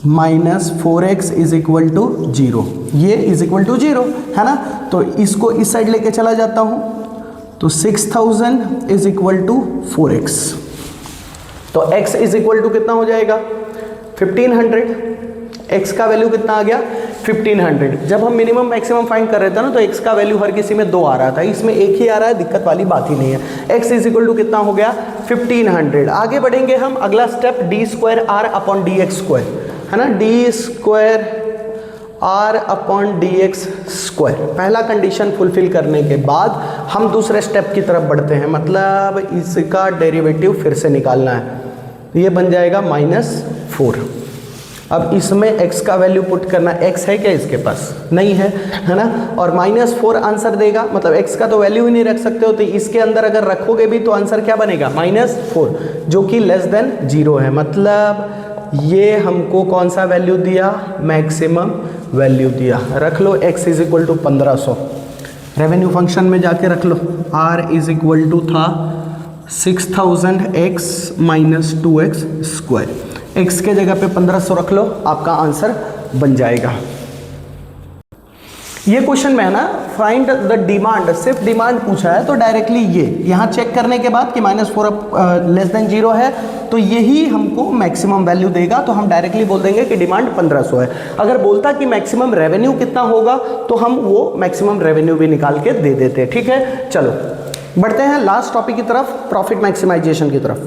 minus 4x is equal to 0, ये is equal to 0 है ना। तो इसको इस साइड लेके चला जाता हूँ, तो 6000 इज इक्वल टू 4x, तो x इज इक्वल टू कितना हो जाएगा 1500। x का वैल्यू कितना आ गया 1500। जब हम मिनिमम मैक्सिमम फाइंड कर रहे थे ना, तो x का वैल्यू हर किसी में 2 आ रहा था, इसमें एक ही आ रहा है, दिक्कत वाली बात ही नहीं है। x इज इक्वल टू कितना हो गया 1500। आगे बढ़ेंगे हम, अगला step d square r upon dx square है ना, d square r upon dx square. पहला कंडीशन फुलफिल करने के बाद हम दूसरे स्टेप की तरफ बढ़ते हैं, मतलब इसका डेरिवेटिव फिर से निकालना है। ये बन जाएगा -4। अब इसमें x का वैल्यू पुट करना, x है क्या इसके पास, नहीं है, है ना, और -4 आंसर देगा, मतलब x का तो वैल्यू ही नहीं रख सकते हो, तो इसके अंदर अगर रखोगे भी तो आंसर क्या बनेगा -4, जो कि लेस देन 0 है। मतलब ये हमको कौन सा वैल्यू दिया, मैक्सिमम वैल्यू दिया। रख लो x is equal to 1500, revenue function में जाके रख लो। r इज इक्वल टू था 6000x minus 2x square, x के जगह पे 1500 रख लो, आपका आंसर बन जाएगा। ये क्वेश्चन में है ना, फाइंड द डिमांड, सिर्फ डिमांड पूछा है, तो डायरेक्टली ये यहाँ चेक करने के बाद कि -4 लेस देन 0 है, तो यही हमको मैक्सिमम वैल्यू देगा, तो हम डायरेक्टली बोल देंगे कि डिमांड 1500 है। अगर बोलता कि मैक्सिमम रेवेन्यू कितना होगा, तो हम वो मैक्सिमम रेवेन्यू भी निकाल के दे देते हैं। ठीक है, चलो बढ़ते हैं लास्ट टॉपिक की तरफ, प्रॉफिट मैक्सिमाइजेशन की तरफ।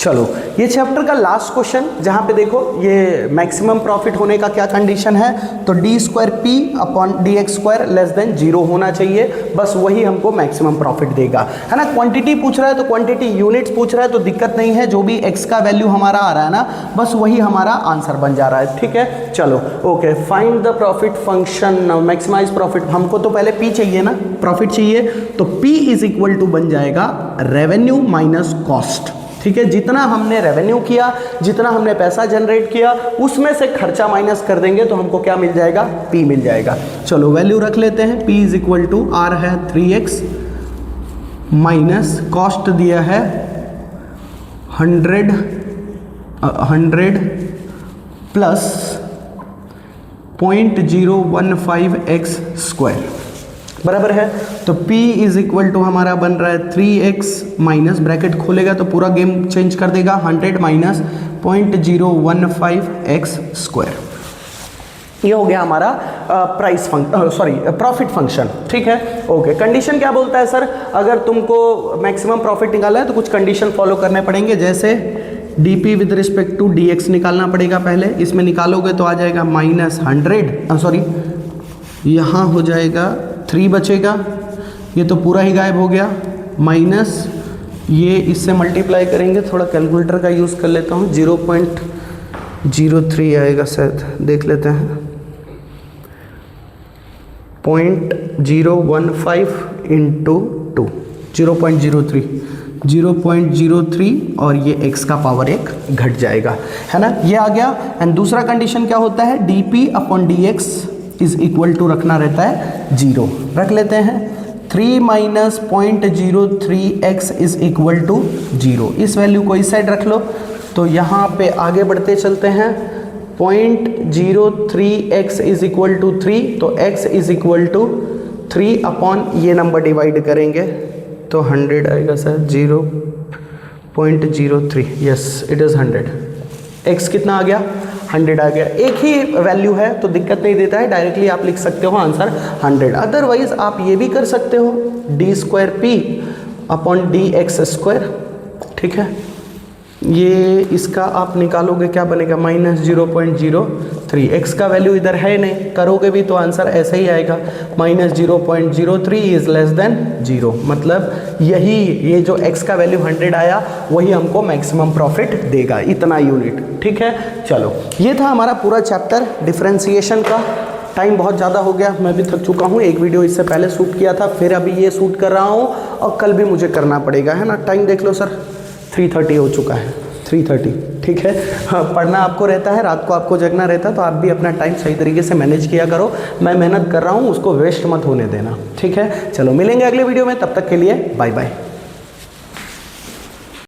चलो ये चैप्टर का लास्ट क्वेश्चन, जहाँ पे देखो ये मैक्सिमम प्रॉफिट होने का क्या कंडीशन है, तो D square P upon D x square less than 0 होना चाहिए, बस वही हमको मैक्सिमम प्रॉफिट देगा, है ना। क्वांटिटी पूछ रहा है तो क्वांटिटी यूनिट्स पूछ रहा है तो दिक्कत नहीं है, जो भी एक्स का वैल्यू हमारा आ रहा है ना, बस वही हमारा आंसर बन जा रहा है। ठीक है, चलो okay, find the profit function, maximize profit. हमको तो पहले पी चाहिए ना, प्रॉफिट चाहिए, तो पी इज इक्वल टू बन जाएगा रेवेन्यू माइनस कॉस्ट। ठीक है, जितना हमने रेवेन्यू किया, जितना हमने पैसा जनरेट किया, उसमें से खर्चा माइनस कर देंगे तो हमको क्या मिल जाएगा, P मिल जाएगा। चलो वैल्यू रख लेते हैं, P is equal to R है 3x माइनस कॉस्ट दिया है 100 प्लस 0.015x स्क्वायर बराबर है। तो P इज इक्वल टू हमारा बन रहा है 3x माइनस, ब्रैकेट खोलेगा तो पूरा गेम चेंज कर देगा, 100 माइनस 0.015x स्क्वायर। ये हो गया हमारा प्रॉफिट फंक्शन। ठीक है, ओके। कंडीशन क्या बोलता है सर, अगर तुमको मैक्सिमम प्रॉफिट निकालना है तो कुछ कंडीशन फॉलो करने पड़ेंगे, जैसे dp with respect to dx निकालना पड़ेगा पहले, इसमें निकालोगे तो आ जाएगा -100, यहाँ हो जाएगा 3 बचेगा, ये तो पूरा ही गायब हो गया, माइनस ये इससे मल्टीप्लाई करेंगे, थोड़ा कैलकुलेटर का यूज़ कर लेता हूँ, 0.03 आएगा शायद, देख लेते हैं, 0.015 इंटू 2, 0.03 और ये x का पावर 1 घट जाएगा, है ना, ये आ गया। एंड दूसरा कंडीशन क्या होता है, dp upon dx is equal to रखना रहता है 0, रख लेते हैं, 3 minus 0.03x is equal to 0। इस वैल्यू को इस साइड रख लो। तो यहाँ पे आगे बढ़ते चलते हैं। 0.03x इज इक्वल टू 3, तो x is equal to 3 upon ये नंबर डिवाइड करेंगे तो 100 आएगा sir. 0.03, yes it is 100। x कितना आ गया? 100 आ गया। एक ही वैल्यू है तो दिक्कत नहीं देता है, डायरेक्टली आप लिख सकते हो आंसर 100। अदरवाइज आप ये भी कर सकते हो d² अपॉन dx²। ठीक है, ये इसका आप निकालोगे क्या बनेगा? -0.03। x का वैल्यू इधर है नहीं, करोगे भी तो आंसर ऐसा ही आएगा। -0.03 इज लेस देन 0। मतलब यही, ये जो x का वैल्यू 100 आया वही हमको मैक्सिमम प्रॉफिट देगा, इतना यूनिट। ठीक है, चलो ये था हमारा पूरा चैप्टर डिफरेंशिएशन का। टाइम बहुत ज़्यादा हो गया, मैं भी थक चुका हूँ। एक वीडियो इससे पहले शूट किया था, फिर अभी ये शूट कर रहा हूँ और कल भी मुझे करना पड़ेगा, है ना। टाइम देख लो सर, 3:30 हो चुका है, 3:30। ठीक है, हाँ, पढ़ना आपको रहता है, रात को आपको जगना रहता है, तो आप भी अपना टाइम सही तरीके से मैनेज किया करो। मैं मेहनत कर रहा हूँ, उसको वेस्ट मत होने देना। ठीक है, चलो मिलेंगे अगले वीडियो में, तब तक के लिए बाय बाय।